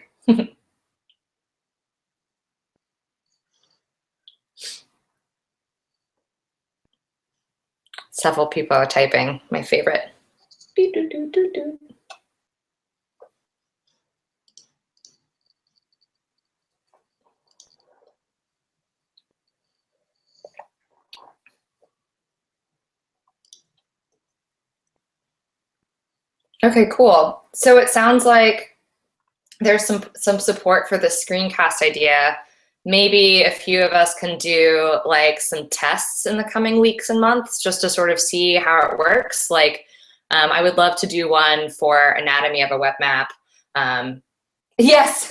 Several people are typing, my favorite. Doo, doo, doo, doo, doo. Okay, cool. So it sounds like there's some support for the screencast idea. Maybe a few of us can do like some tests in the coming weeks and months just to sort of see how it works. Like, I would love to do one for anatomy of a web map. Yes.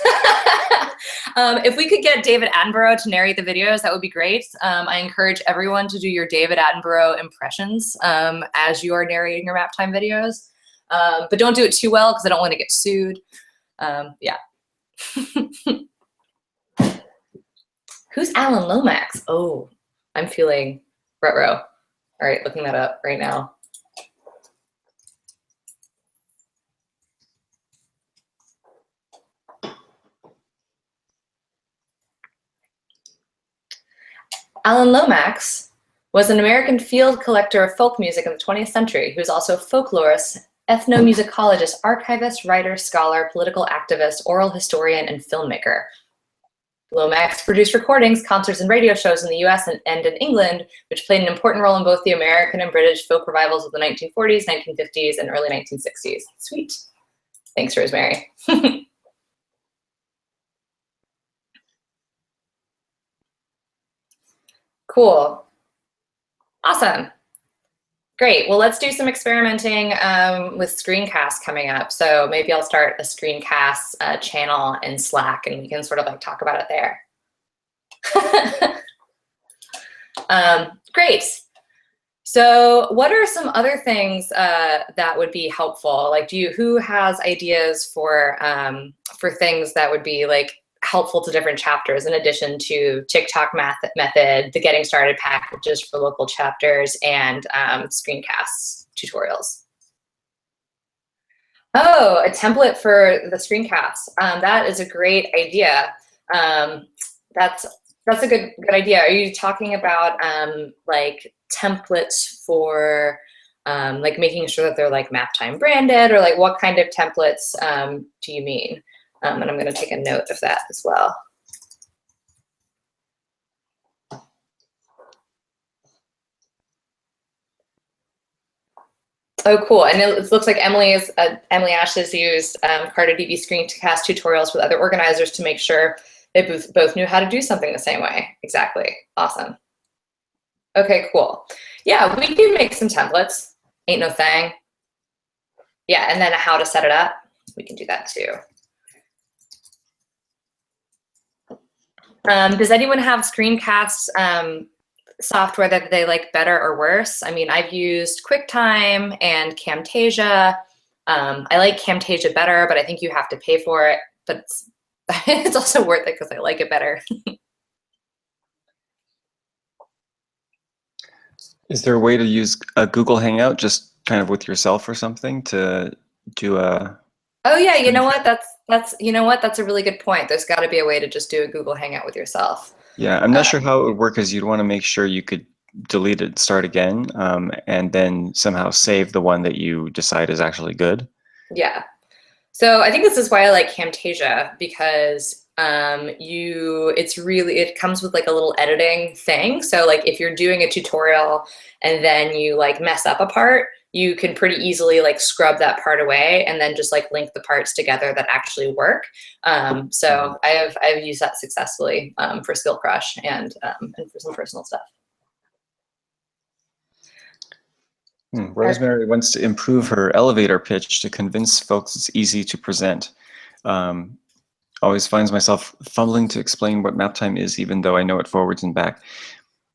If we could get David Attenborough to narrate the videos, that would be great. I encourage everyone to do your David Attenborough impressions as you are narrating your Maptime videos. But don't do it too well because I don't want to get sued. Yeah. Who's Alan Lomax? Oh, I'm feeling retro. All right, looking that up right now. Alan Lomax was an American field collector of folk music in the 20th century who was also a folklorist, ethnomusicologist, archivist, writer, scholar, political activist, oral historian, and filmmaker. Lomax produced recordings, concerts, and radio shows in the US and in England, which played an important role in both the American and British folk revivals of the 1940s, 1950s, and early 1960s. Sweet. Thanks, Rosemary. Cool. Awesome. Great. Well, let's do some experimenting with screencasts coming up. So maybe I'll start a screencast channel in Slack and we can sort of like talk about it there. Great. So what are some other things that would be helpful? Like, who has ideas for things that would be like helpful to different chapters in addition to TikTok method, the getting started packages for local chapters, and screencasts tutorials? Oh, a template for the screencasts. That is a great idea. That's a good idea. Are you talking about like templates for like making sure that they're like Maptime branded, or like what kind of templates do you mean? And I'm going to take a note of that as well. Oh, cool. And it looks like Emily Ash has used CartoDB screencast tutorials with other organizers to make sure they both knew how to do something the same way. Exactly. Awesome. Okay, cool. Yeah, we can make some templates. Ain't no thing. Yeah, and then how to set it up. We can do that too. Does anyone have screencast software that they like better or worse? I mean, I've used QuickTime and Camtasia. I like Camtasia better, but I think you have to pay for it. But it's also worth it because I like it better. Is there a way to use a Google Hangout just kind of with yourself or something to do a? Oh yeah, you know what? That's a really good point. There's got to be a way to just do a Google Hangout with yourself. Yeah, I'm not sure how it would work, because you'd want to make sure you could delete it, start again, and then somehow save the one that you decide is actually good. Yeah. So I think this is why I like Camtasia, because it comes with like a little editing thing. So like if you're doing a tutorial and then you like mess up a part, you can pretty easily like scrub that part away and then just like link the parts together that actually work. So I've used that successfully for Skill Crush and for some personal stuff. Rosemary wants to improve her elevator pitch to convince folks it's easy to present. Always finds myself fumbling to explain what Maptime is, even though I know it forwards and back.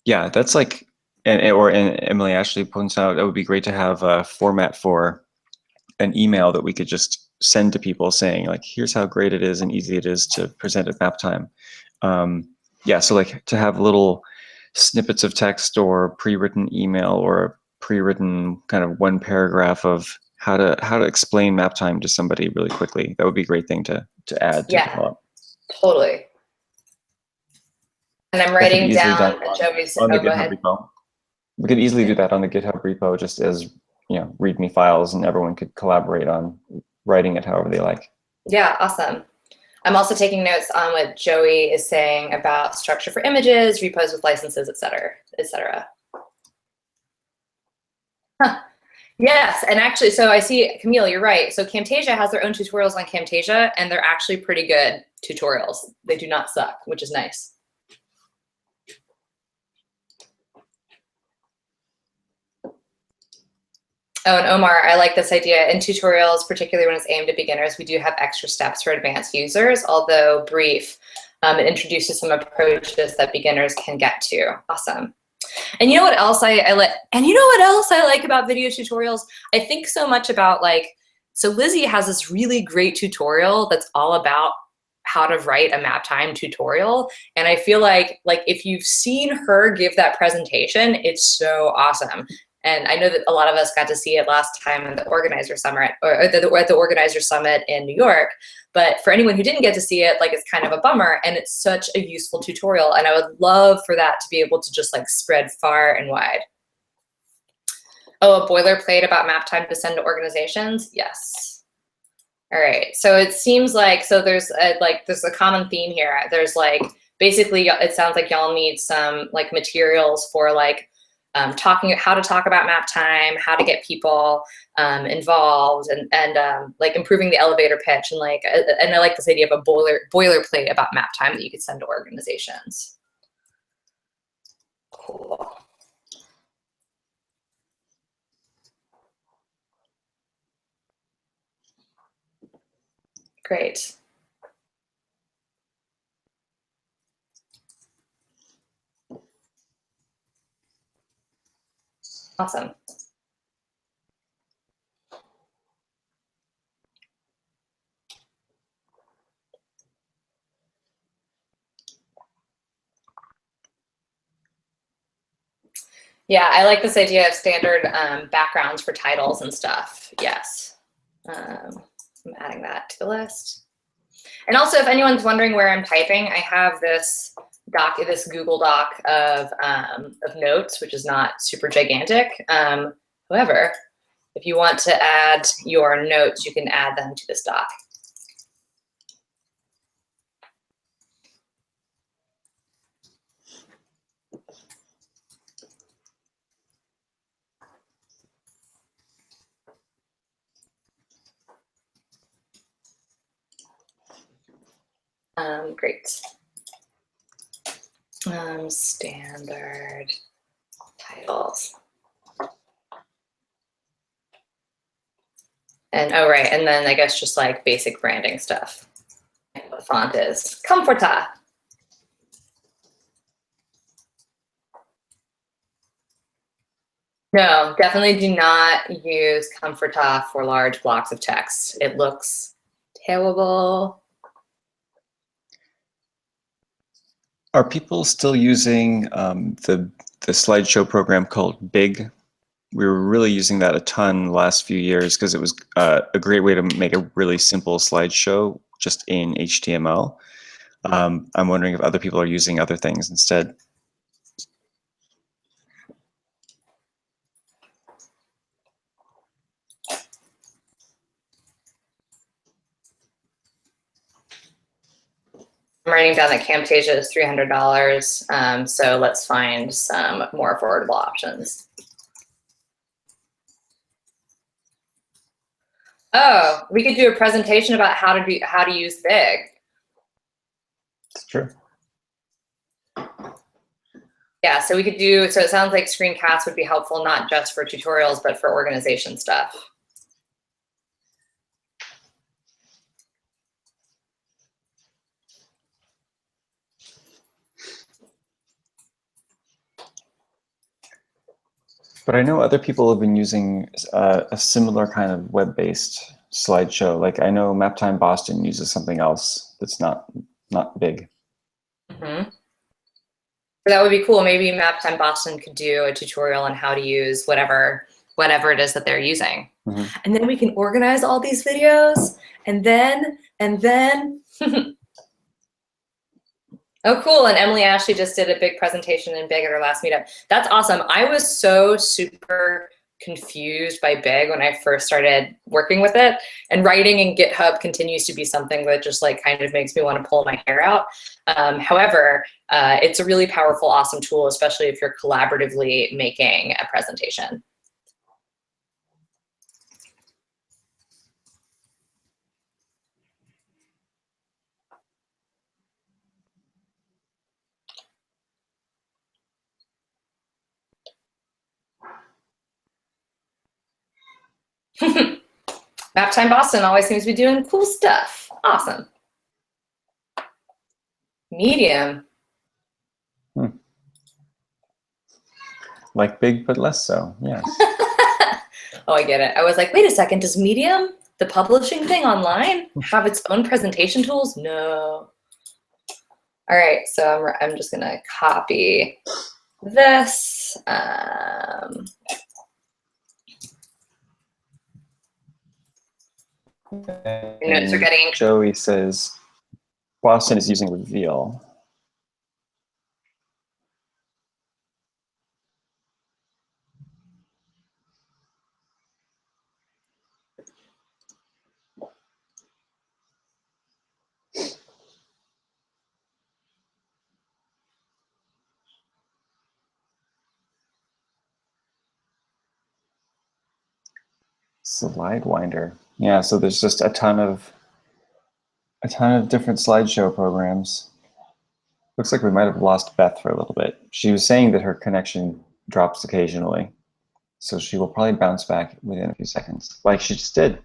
Yeah, that's like, and Emily Ashley points out, it would be great to have a format for an email that we could just send to people saying like, here's how great it is and easy it is to present at Maptime. Yeah, so like to have little snippets of text or pre-written email or pre-written kind of one paragraph of how to explain Maptime to somebody really quickly. That would be a great thing to add to develop. Totally. And I'm writing down Joey's. on the go GitHub ahead. repo. We could easily do that on the GitHub repo, just as README files, and everyone could collaborate on writing it however they like. Yeah, awesome. I'm also taking notes on what Joey is saying about structure for images, repos with licenses, et cetera, et cetera. Huh. Yes, and actually, so I see, Camille, you're right. So Camtasia has their own tutorials on Camtasia, and they're actually pretty good tutorials. They do not suck, which is nice. Oh, and Omar, I like this idea. In tutorials, particularly when it's aimed at beginners, we do have extra steps for advanced users, although brief. It introduces some approaches that beginners can get to. Awesome. And you know what else I like about video tutorials? I think so much about so Lizzie has this really great tutorial that's all about how to write a Maptime tutorial. And I feel like if you've seen her give that presentation, it's so awesome. And I know that a lot of us got to see it last time at the Organizer Summit, or at the Organizer Summit in New York. But for anyone who didn't get to see it, it's kind of a bummer, and it's such a useful tutorial. And I would love for that to be able to just spread far and wide. Oh, a boilerplate about Maptime to send to organizations? Yes. All right, so it seems so there's a common theme here. There's basically, it sounds like y'all need some materials for how to talk about Maptime, how to get people involved, and improving the elevator pitch, and I like this idea of a boilerplate about Maptime that you could send to organizations. Cool. Great. Awesome. Yeah, I like this idea of standard backgrounds for titles and stuff. Yes. I'm adding that to the list. And also, if anyone's wondering where I'm typing, I have this Google Doc of notes, which is not super gigantic. However, if you want to add your notes, you can add them to this doc. Great. Standard titles. And oh, right, and then I guess just basic branding stuff. The font is Comforta. No, definitely do not use Comforta for large blocks of text. It looks terrible. Are people still using the slideshow program called Big? We were really using that a ton the last few years because it was a great way to make a really simple slideshow just in HTML. I'm wondering if other people are using other things instead. I'm writing down that Camtasia is $300, so let's find some more affordable options. Oh, we could do a presentation about how to use Big. It's true. Yeah, so we could do, so it sounds like screencasts would be helpful not just for tutorials, but for organization stuff. But I know other people have been using a similar kind of web-based slideshow. I know Maptime Boston uses something else that's not Big. Mm-hmm. That would be cool. Maybe Maptime Boston could do a tutorial on how to use whatever it is that they're using. Mm-hmm. And then we can organize all these videos, and then Oh, cool. And Emily Ashley just did a big presentation in Big at her last meetup. That's awesome. I was so super confused by Big when I first started working with it. And writing in GitHub continues to be something that just like kind of makes me want to pull my hair out. However, it's a really powerful, awesome tool, especially if you're collaboratively making a presentation. Maptime Boston always seems to be doing cool stuff. Awesome. Medium. Like Big, but less so, yes. Oh, I get it. I was like, wait a second, does Medium, the publishing thing online, have its own presentation tools? No. All right, so I'm just gonna copy this. Notes are getting. Joey says, Boston is using Reveal. SlideWinder. Yeah, so there's just a ton of different slideshow programs. Looks like we might have lost Beth for a little bit. She was saying that her connection drops occasionally, so she will probably bounce back within a few seconds, like she just did.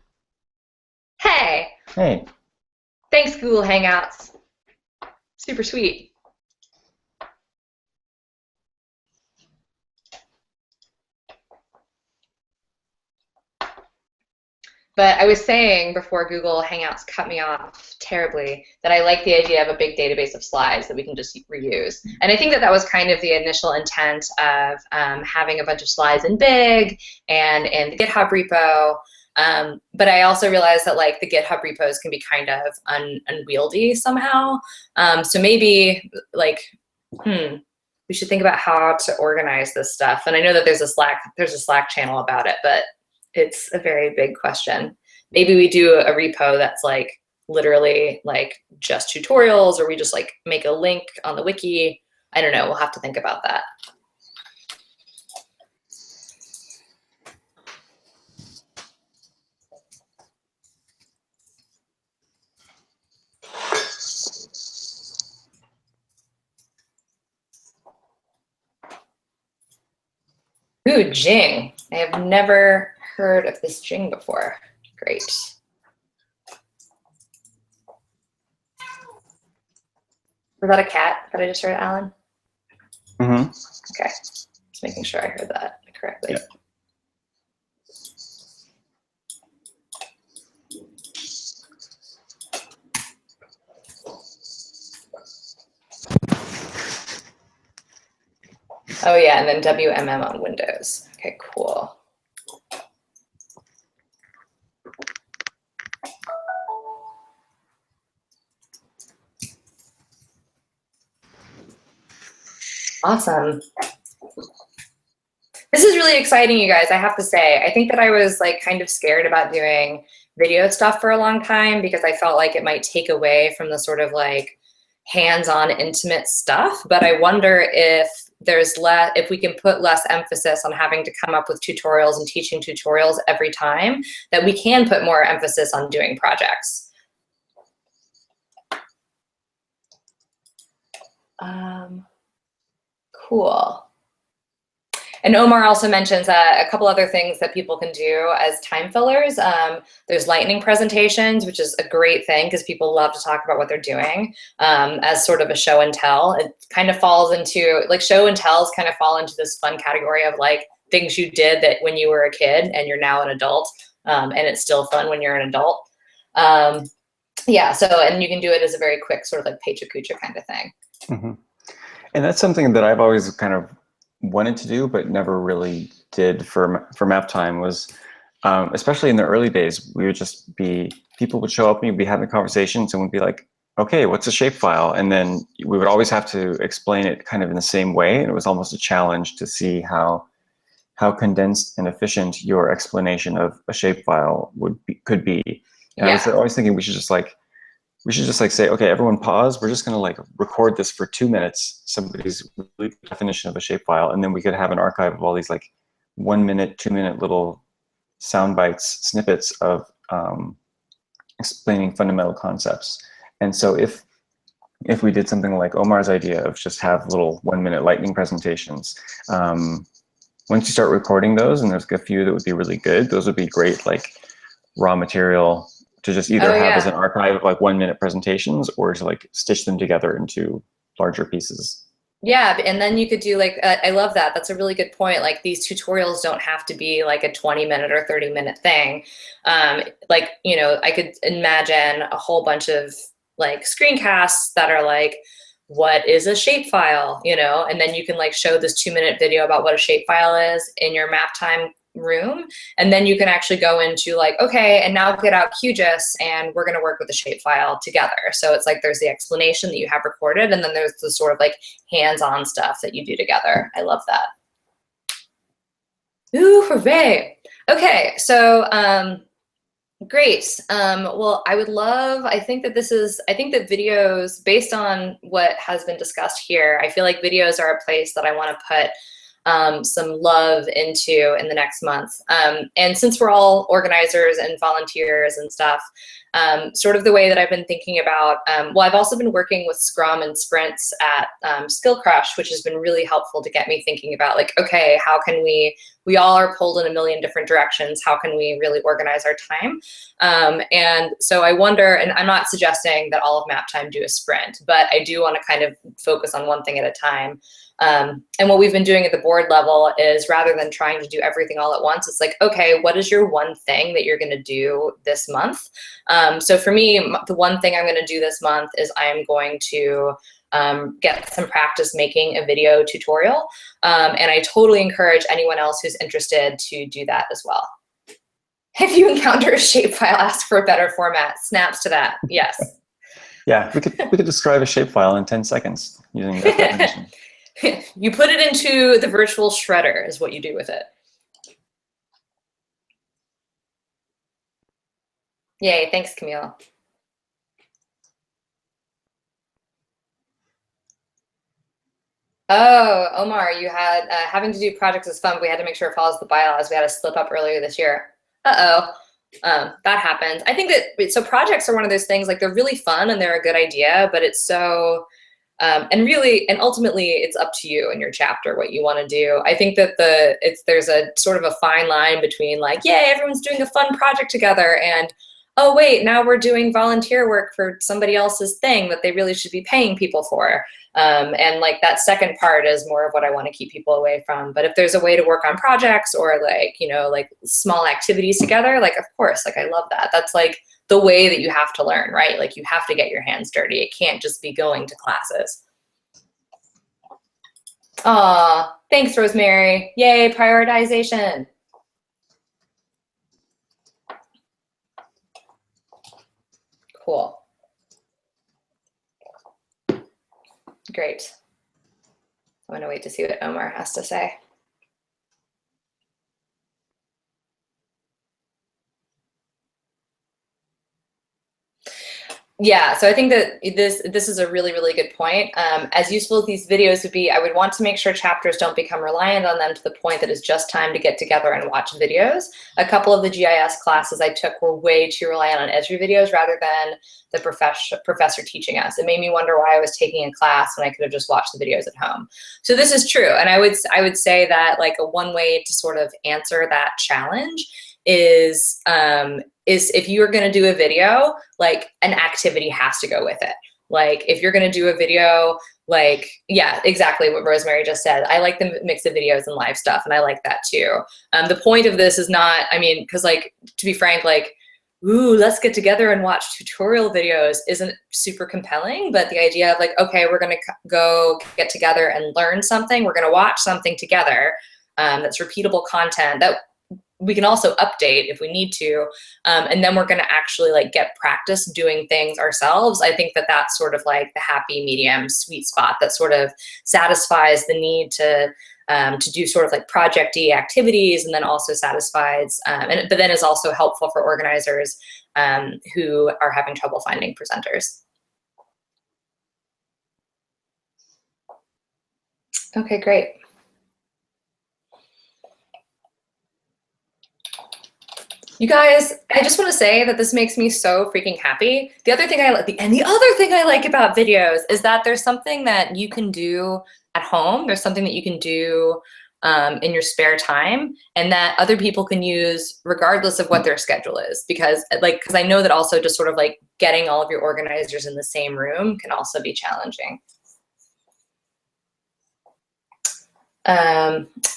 Hey. Hey. Thanks, Google Hangouts. Super sweet. But I was saying before Google Hangouts cut me off terribly that I like the idea of a big database of slides that we can just reuse. And I think that that was kind of the initial intent of having a bunch of slides in Big and in the GitHub repo. But I also realized that like the GitHub repos can be kind of unwieldy somehow. So maybe like, we should think about how to organize this stuff. And I know that there's a Slack channel about it, but it's a very big question. Maybe we do a repo that's like literally like just tutorials, or we just like make a link on the wiki. I don't know, we'll have to think about that. Ooh, Jing. I have never heard of this Jing before. Great. Was that a cat that I just heard, Alan? Mm-hmm. Okay, just making sure I heard that correctly. Yeah. Oh yeah, and then WMM on Windows. Okay, cool. Awesome. This is really exciting, you guys, I have to say. I think that I was like kind of scared about doing video stuff for a long time because I felt like it might take away from the sort of like hands-on intimate stuff. But I wonder if if we can put less emphasis on having to come up with tutorials and teaching tutorials every time, that we can put more emphasis on doing projects. Cool. And Omar also mentions a couple other things that people can do as time fillers. There's lightning presentations, which is a great thing because people love to talk about what they're doing as sort of a show and tell. It kind of falls into, like show and tells kind of fall into this fun category of like things you did that when you were a kid and you're now an adult, and it's still fun when you're an adult. Yeah, so, and you can do it as a very quick sort of like Pecha Kucha kind of thing. Mm-hmm. And that's something that I've always kind of wanted to do, but never really did for Maptime was, especially in the early days, we would just be, people would show up and we'd be having conversations and we'd be like, okay, what's a shapefile? And then we would always have to explain it kind of in the same way. And it was almost a challenge to see how condensed and efficient your explanation of a shapefile could be. And I was always thinking we should just like say, okay, everyone pause. We're just going to like record this for 2 minutes, somebody's definition of a shapefile, and then we could have an archive of all these like 1 minute, 2 minute little sound bites, snippets of explaining fundamental concepts. And so if we did something like Omar's idea of just have little 1 minute lightning presentations, once you start recording those, and there's a few that would be really good, those would be great like raw material to just either have as an archive of like 1 minute presentations, or to like stitch them together into larger pieces. Yeah, and then you could do like, I love that. That's a really good point. Like these tutorials don't have to be like a 20-minute or 30-minute thing. Like, you know, I could imagine a whole bunch of like screencasts that are like, what is a shapefile, you know? And then you can like show this 2-minute video about what a shapefile is in your Maptime room. And then you can actually go into like, okay, and now get out QGIS and we're going to work with the shapefile together. So it's like there's the explanation that you have recorded, and then there's the sort of like hands-on stuff that you do together. I love that. Ooh, hooray. Okay, so great. Well, I would love, I think that videos, based on what has been discussed here, I feel like videos are a place that I want to put some love into in the next month. And since we're all organizers and volunteers and stuff, sort of the way that I've been thinking about, well, I've also been working with Scrum and sprints at Skill Crush, which has been really helpful to get me thinking about like, okay, how can we all are pulled in a million different directions. How can we really organize our time? And so I wonder, and I'm not suggesting that all of Maptime do a sprint, but I do want to kind of focus on one thing at a time. And what we've been doing at the board level is, rather than trying to do everything all at once, it's like, okay, what is your one thing that you're going to do this month? So for me, the one thing I'm going to do this month is I'm going to get some practice making a video tutorial. And I totally encourage anyone else who's interested to do that as well. If you encounter a shapefile, ask for a better format. Snaps to that, yes. Yeah, we could describe a shapefile in 10 seconds using that definition. You put it into the virtual shredder is what you do with it. Yay, thanks, Camille. Oh, Omar, you had having to do projects is fun, but we had to make sure it follows the bylaws. We had a slip up earlier this year. That happened. I think that, so projects are one of those things, like they're really fun and they're a good idea, but it's so, and ultimately it's up to you and your chapter what you want to do. I think that there's a sort of a fine line between like, yay, everyone's doing a fun project together, and oh wait, now we're doing volunteer work for somebody else's thing that they really should be paying people for. And like that second part is more of what I want to keep people away from. But if there's a way to work on projects or like, you know, like small activities together, like, of course, like I love that. That's like the way that you have to learn, right? Like you have to get your hands dirty. It can't just be going to classes. Aw, thanks, Rosemary. Yay, prioritization. Cool. Great. I'm gonna wait to see what Omar has to say. Yeah, so I think that this is a really, really good point. As useful as these videos would be, I would want to make sure chapters don't become reliant on them to the point that it's just time to get together and watch videos. A couple of the GIS classes I took were way too reliant on Esri videos rather than the professor teaching us. It made me wonder why I was taking a class when I could have just watched the videos at home. So this is true, and I would say that like a one way to sort of answer that challenge is if you're going to do a video, like an activity has to go with it. Like if you're going to do a video, like, yeah, exactly what Rosemary just said. I like the mix of videos and live stuff, and I like that too. The point of this is not, I mean, because like, to be frank, like, ooh, let's get together and watch tutorial videos isn't super compelling, but the idea of like, okay, we're going to go get together and learn something. We're going to watch something together that's repeatable content that we can also update if we need to, and then we're going to actually like get practice doing things ourselves. I think that that's sort of like the happy medium sweet spot that sort of satisfies the need to do sort of like project-y activities, and then also satisfies, but then is also helpful for organizers who are having trouble finding presenters. Okay, great. You guys, I just want to say that this makes me so freaking happy. The other thing I like about videos is that there's something that you can do at home. There's something that you can do in your spare time, and that other people can use regardless of what their schedule is. Because I know that also just sort of like getting all of your organizers in the same room can also be challenging.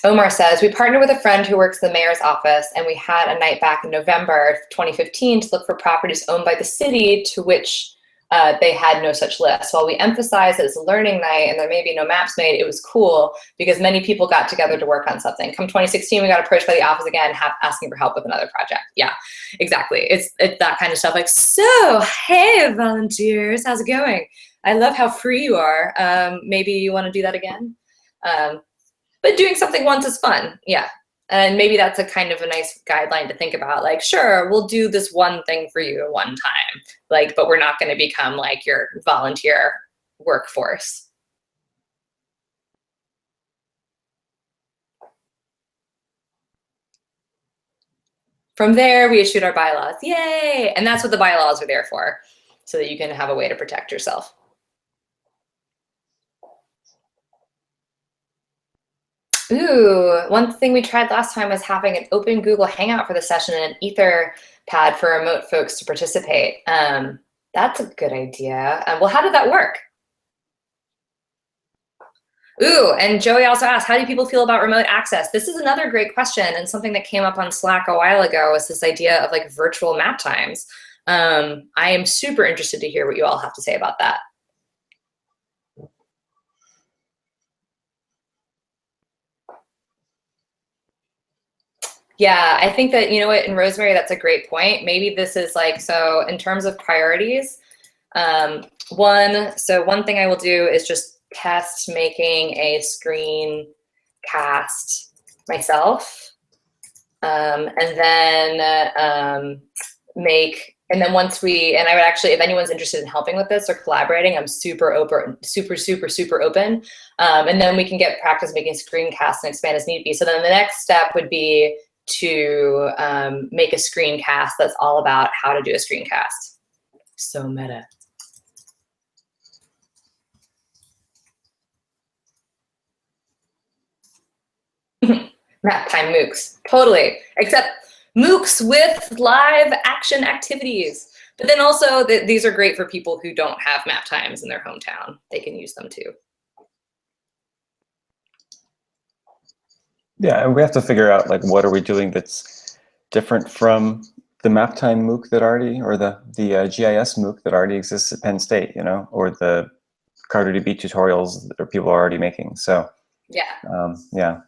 Omar says, we partnered with a friend who works in the mayor's office, and we had a night back in November 2015 to look for properties owned by the city to which they had no such list. While we emphasized that it's a learning night and there may be no maps made, it was cool because many people got together to work on something. Come 2016, we got approached by the office again, asking for help with another project. Yeah, exactly. It's that kind of stuff. Like, so, hey, volunteers, how's it going? I love how free you are. Maybe you want to do that again? But doing something once is fun, yeah. And maybe that's a kind of a nice guideline to think about. Like, sure, we'll do this one thing for you one time, like, but we're not going to become like your volunteer workforce. From there, we issued our bylaws. Yay! And that's what the bylaws are there for, so that you can have a way to protect yourself. Ooh, one thing we tried last time was having an open Google Hangout for the session and an Etherpad for remote folks to participate. That's a good idea. Well, how did that work? Ooh, and Joey also asked, how do people feel about remote access? This is another great question, and something that came up on Slack a while ago was this idea of like virtual map times. I am super interested to hear what you all have to say about that. Yeah, I think that, you know what, and Rosemary, that's a great point. Maybe this is like, so in terms of priorities, one thing I will do is just test making a screencast myself, and then once and I would actually, if anyone's interested in helping with this or collaborating, I'm super open, super open. And then we can get practice making screencasts and expand as need be. So then the next step would be to make a screencast that's all about how to do a screencast. So meta. Maptime MOOCs, totally. Except MOOCs with live action activities. But then also these are great for people who don't have map times in their hometown. They can use them too. Yeah, and we have to figure out like what are we doing that's different from the Maptime MOOC that already, or the GIS MOOC that already exists at Penn State, you know, or the CartoDB tutorials that people are already making. So yeah, yeah,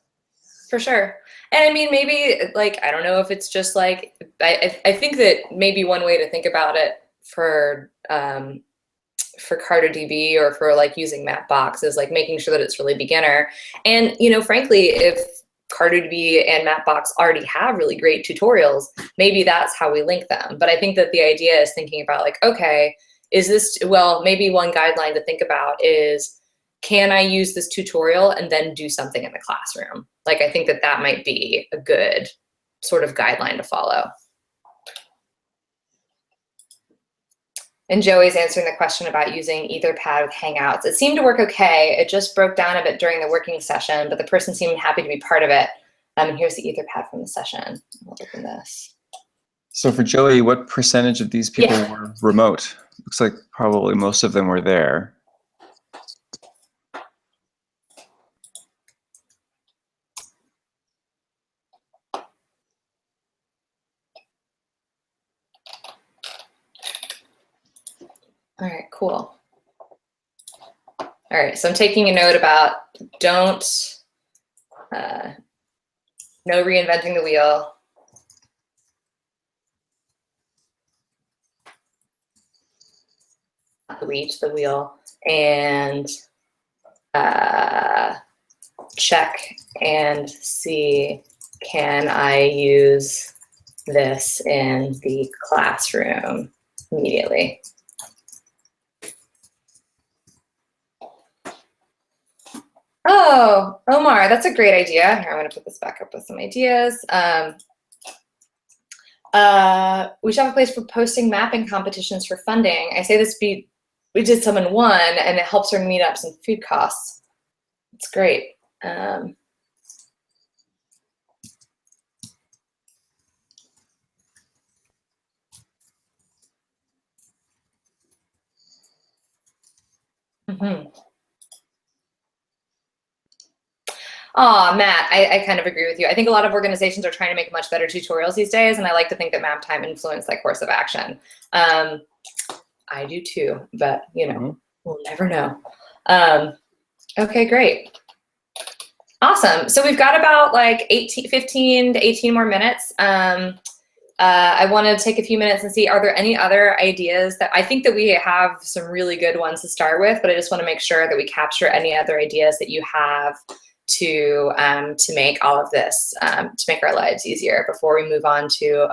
for sure. And I mean, maybe like, I don't know if it's just like, I think that maybe one way to think about it for CartoDB or for like using Mapbox is like making sure that it's really beginner. And, you know, frankly, if CartoDB and Mapbox already have really great tutorials, maybe that's how we link them. But I think that the idea is thinking about like, okay, is this, well, maybe one guideline to think about is, can I use this tutorial and then do something in the classroom? Like, I think that that might be a good sort of guideline to follow. And Joey's answering the question about using Etherpad with Hangouts. It seemed to work okay. It just broke down a bit during the working session, but the person seemed happy to be part of it. And here's the Etherpad from the session. I'll open this. So for Joey, what percentage of these people were remote? Looks like probably most of them were there. All right, cool. All right, so I'm taking a note about no reinventing the wheel. the wheel, and check and see, can I use this in the classroom immediately? Oh, Omar, that's a great idea. Here, I'm going to put this back up with some ideas. We should have a place for posting mapping competitions for funding. I say this, we did some in one, and it helps our meetups and food costs. It's great. Oh, Matt, I kind of agree with you. I think a lot of organizations are trying to make much better tutorials these days, and I like to think that Maptime influenced that course of action. I do too, but you know, we'll never know. Okay, great. Awesome. So we've got about like 15 to 18 more minutes. I want to take a few minutes and see, are there any other ideas that I think that we have some really good ones to start with, but I just want to make sure that we capture any other ideas that you have to make all of this, to make our lives easier before we move on to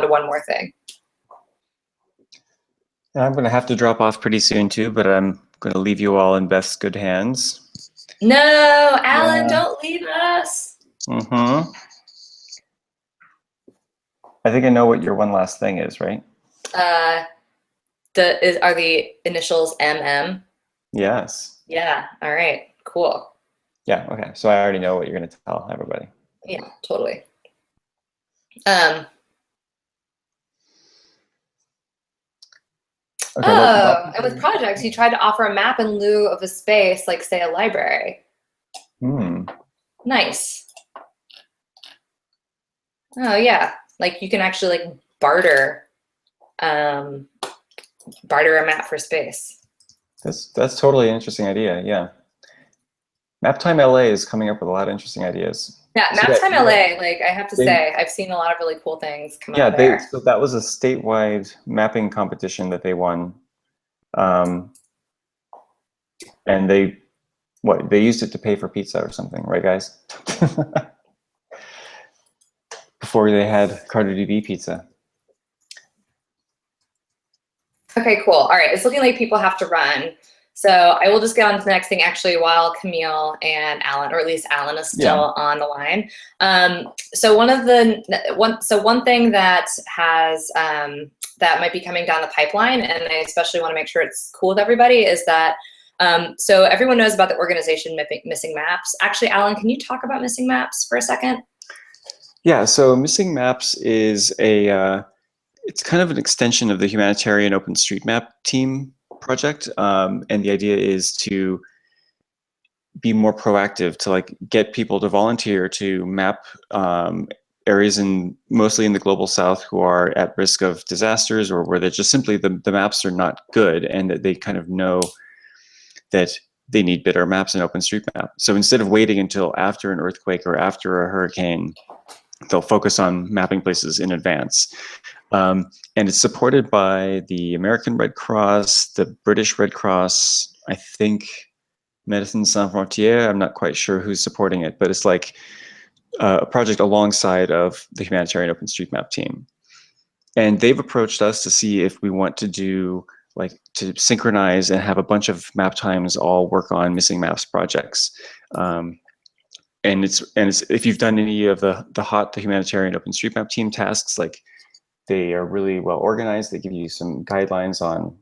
one more thing. I'm going to have to drop off pretty soon too, but I'm going to leave you all in Beth's good hands. No, Alan, don't leave us. I think I know what your one last thing is, right? Are the initials MM? Yes. Yeah. All right. Cool. Yeah. Okay. So I already know what you're going to tell everybody. Yeah. Totally. Okay, and with projects, you tried to offer a map in lieu of a space, like say a library. Nice. Oh yeah, like you can actually like barter a map for space. That's totally an interesting idea. Yeah. Maptime LA is coming up with a lot of interesting ideas. Yeah, Maptime LA, like I have to say, I've seen a lot of really cool things come out there. So that was a statewide mapping competition that they won. And they used it to pay for pizza or something, right guys? Before they had CarterDB pizza. Okay, cool. All right, it's looking like people have to run. So I will just get on to the next thing actually while Camille and Alan, or at least Alan is still on the line. So one thing that has, that might be coming down the pipeline, and I especially want to make sure it's cool with everybody, is that, so everyone knows about the organization Missing Maps. Actually, Alan, can you talk about Missing Maps for a second? Yeah, so Missing Maps is it's kind of an extension of the humanitarian OpenStreetMap team project, and the idea is to be more proactive, to like get people to volunteer to map areas mostly in the global south who are at risk of disasters, or where they're just simply the maps are not good, and that they kind of know that they need better maps in OpenStreetMap. So instead of waiting until after an earthquake or after a hurricane, they'll focus on mapping places in advance. And it's supported by the American Red Cross, the British Red Cross, I think Médecins Sans Frontières. I'm not quite sure who's supporting it, but it's like a project alongside of the humanitarian OpenStreetMap team. And they've approached us to see if we want to do, like, to synchronize and have a bunch of map times all work on Missing Maps projects. And it's if you've done any of the humanitarian OpenStreetMap team tasks, like, they are really well organized. They give you some guidelines on,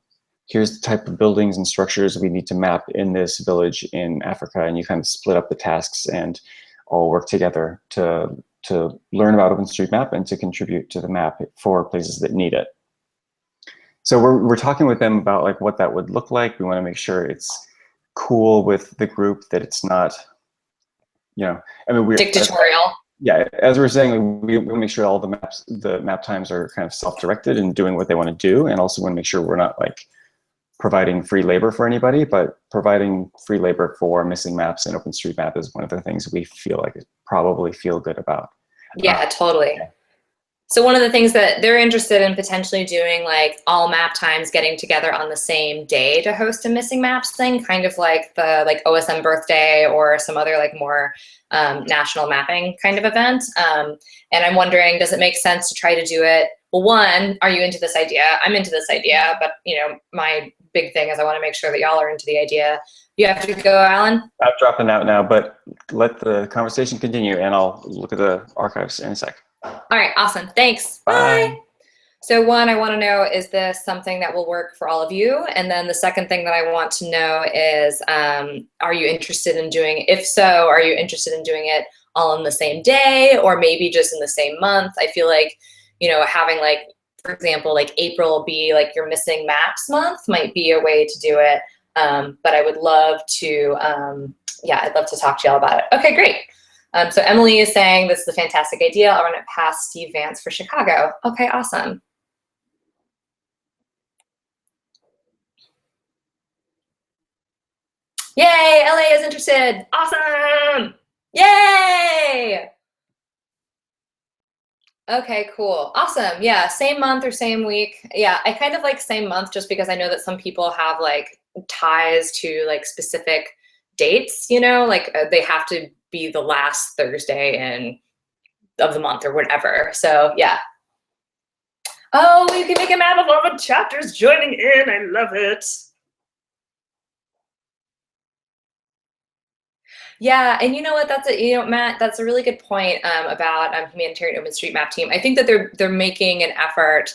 here's the type of buildings and structures we need to map in this village in Africa, and you kind of split up the tasks and all work together to learn about OpenStreetMap and to contribute to the map for places that need it. So we're talking with them about like what that would look like. We want to make sure it's cool with the group, that it's not, you know, I mean, we're dictatorial. Yeah, as we're saying, we want to make sure all the map times are kind of self-directed and doing what they want to do, and also want to make sure we're not like providing free labor for anybody, but providing free labor for Missing Maps and OpenStreetMap is one of the things we feel like probably feel good about. Yeah, totally. So one of the things that they're interested in potentially doing, like all map times getting together on the same day to host a missing maps thing, kind of like the OSM birthday or some other like more national mapping kind of event. And I'm wondering, does it make sense to try to do it? Well, one, are you into this idea? I'm into this idea, but you know, my big thing is I want to make sure that y'all are into the idea. You have to go, Alan? I'm dropping out now, but let the conversation continue, and I'll look at the archives in a sec. All right, awesome. Thanks. Bye. So one, I want to know, is this something that will work for all of you? And then the second thing that I want to know is, are you interested in doing, if so, are you interested in doing it all on the same day or maybe just in the same month? I feel like, you know, having like, for example, like April be like your missing maps month might be a way to do it. But I would love to, yeah, I'd love to talk to y'all about it. Okay, great. So Emily is saying this is a fantastic idea. I'll run it past Steve Vance for Chicago. Okay, awesome. Yay, LA is interested. Awesome. Yay. Okay, cool. Awesome. Yeah, same month or same week. Yeah, I kind of like same month just because I know that some people have like ties to like specific dates, you know, like they have to be the last Thursday of the month or whatever. So yeah. Oh, you can make a map of all the chapters joining in. I love it. Yeah, and you know what? That's a, you know, Matt, that's a really good point about humanitarian open street map team. I think that they're making an effort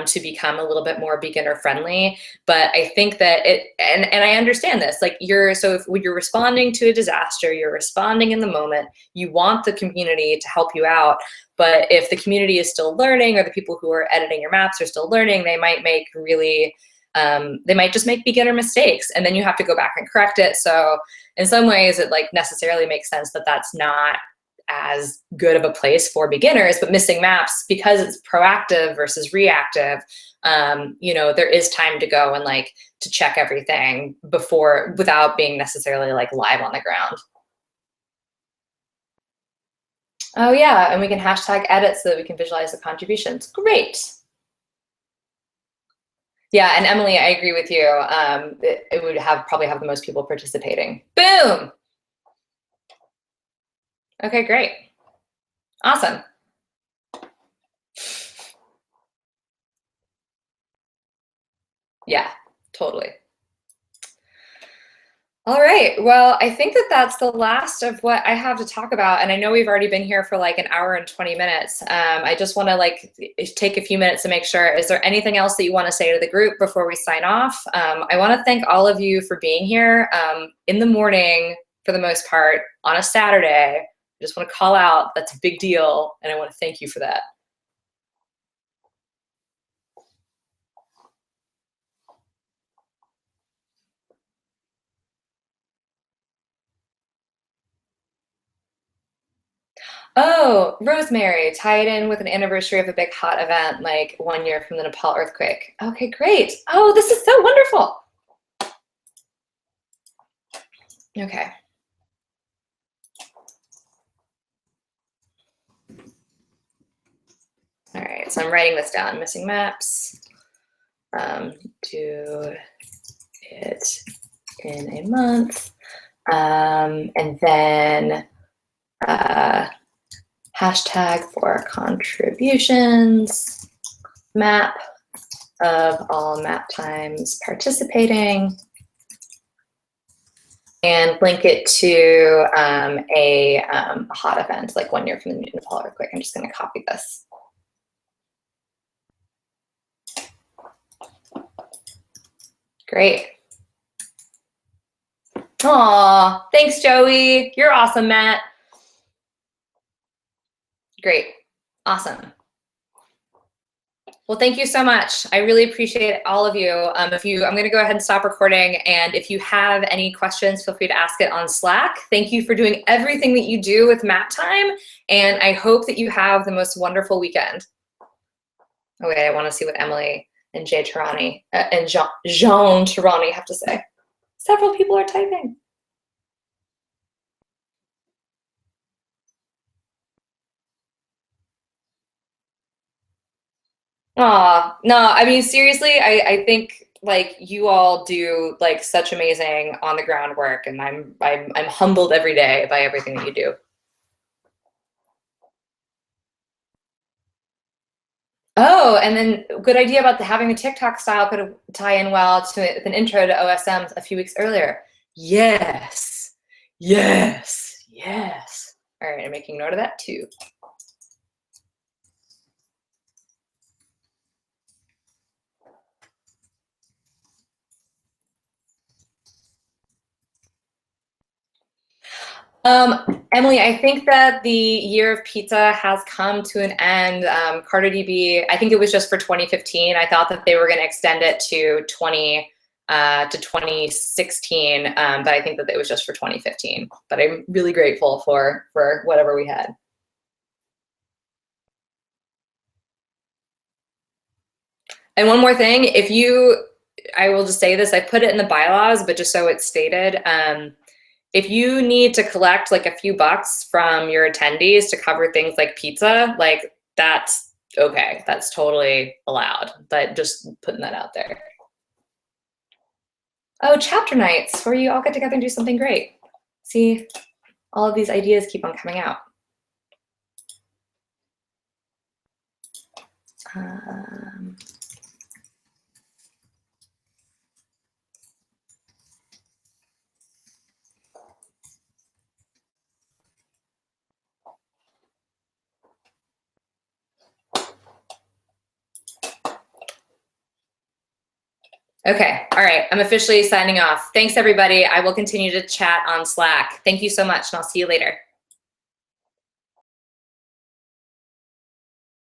to become a little bit more beginner friendly, but I think that and I understand this. Like so if when you're responding to a disaster, you're responding in the moment. You want the community to help you out, but if the community is still learning or the people who are editing your maps are still learning, they might make really they might just make beginner mistakes, and then you have to go back and correct it. So in some ways it like necessarily makes sense that that's not as good of a place for beginners, but missing maps, because it's proactive versus reactive, you know, there is time to go and like to check everything before without being necessarily like live on the ground. Oh yeah, and we can hashtag edit so that we can visualize the contributions. Great. Yeah, and Emily, I agree with you. It would probably have the most people participating. Boom. Okay, great. Awesome. Yeah, totally. All right, well, I think that that's the last of what I have to talk about. And I know we've already been here for like an hour and 20 minutes. I just wanna like take a few minutes to make sure, is there anything else that you wanna say to the group before we sign off? I wanna thank all of you for being here in the morning, for the most part, on a Saturday. I just wanna call out, that's a big deal, and I wanna thank you for that. Oh, Rosemary, tie it in with an anniversary of a big hot event, like 1 year from the Nepal earthquake. Okay, great. Oh, this is so wonderful. Okay. All right, so I'm writing this down. Missing maps. Do it in a month. And then hashtag for contributions, map of all map times participating, and link it to a hot event, like 1 year from the Nepal earthquake. I'm just gonna copy this. Great. Aw, thanks, Joey. You're awesome, Matt. Great. Awesome. Well, thank you so much. I really appreciate all of you. I'm going to go ahead and stop recording. And if you have any questions, feel free to ask it on Slack. Thank you for doing everything that you do with Maptime. And I hope that you have the most wonderful weekend. Okay, I want to see what Emily and Jean Tarani have to say. Several people are typing. Aw, no, I mean, seriously, I think like you all do like such amazing on the ground work, and I'm humbled every day by everything that you do. Oh, and then good idea about having a TikTok style could tie in well to an intro to OSM a few weeks earlier. Yes, yes, yes. All right, I'm making note of that too. Emily, I think that the year of pizza has come to an end. CarterDB, I think it was just for 2015. I thought that they were going to extend it to 2016, but I think that it was just for 2015. But I'm really grateful for whatever we had. And one more thing, I will just say this, I put it in the bylaws, but just so it's stated, if you need to collect like a few bucks from your attendees to cover things like pizza, like that's okay. That's totally allowed, but just putting that out there. Oh, chapter nights where you all get together and do something great. See, all of these ideas keep on coming out. Okay, all right, I'm officially signing off. Thanks, everybody. I will continue to chat on Slack. Thank you so much, and I'll see you later.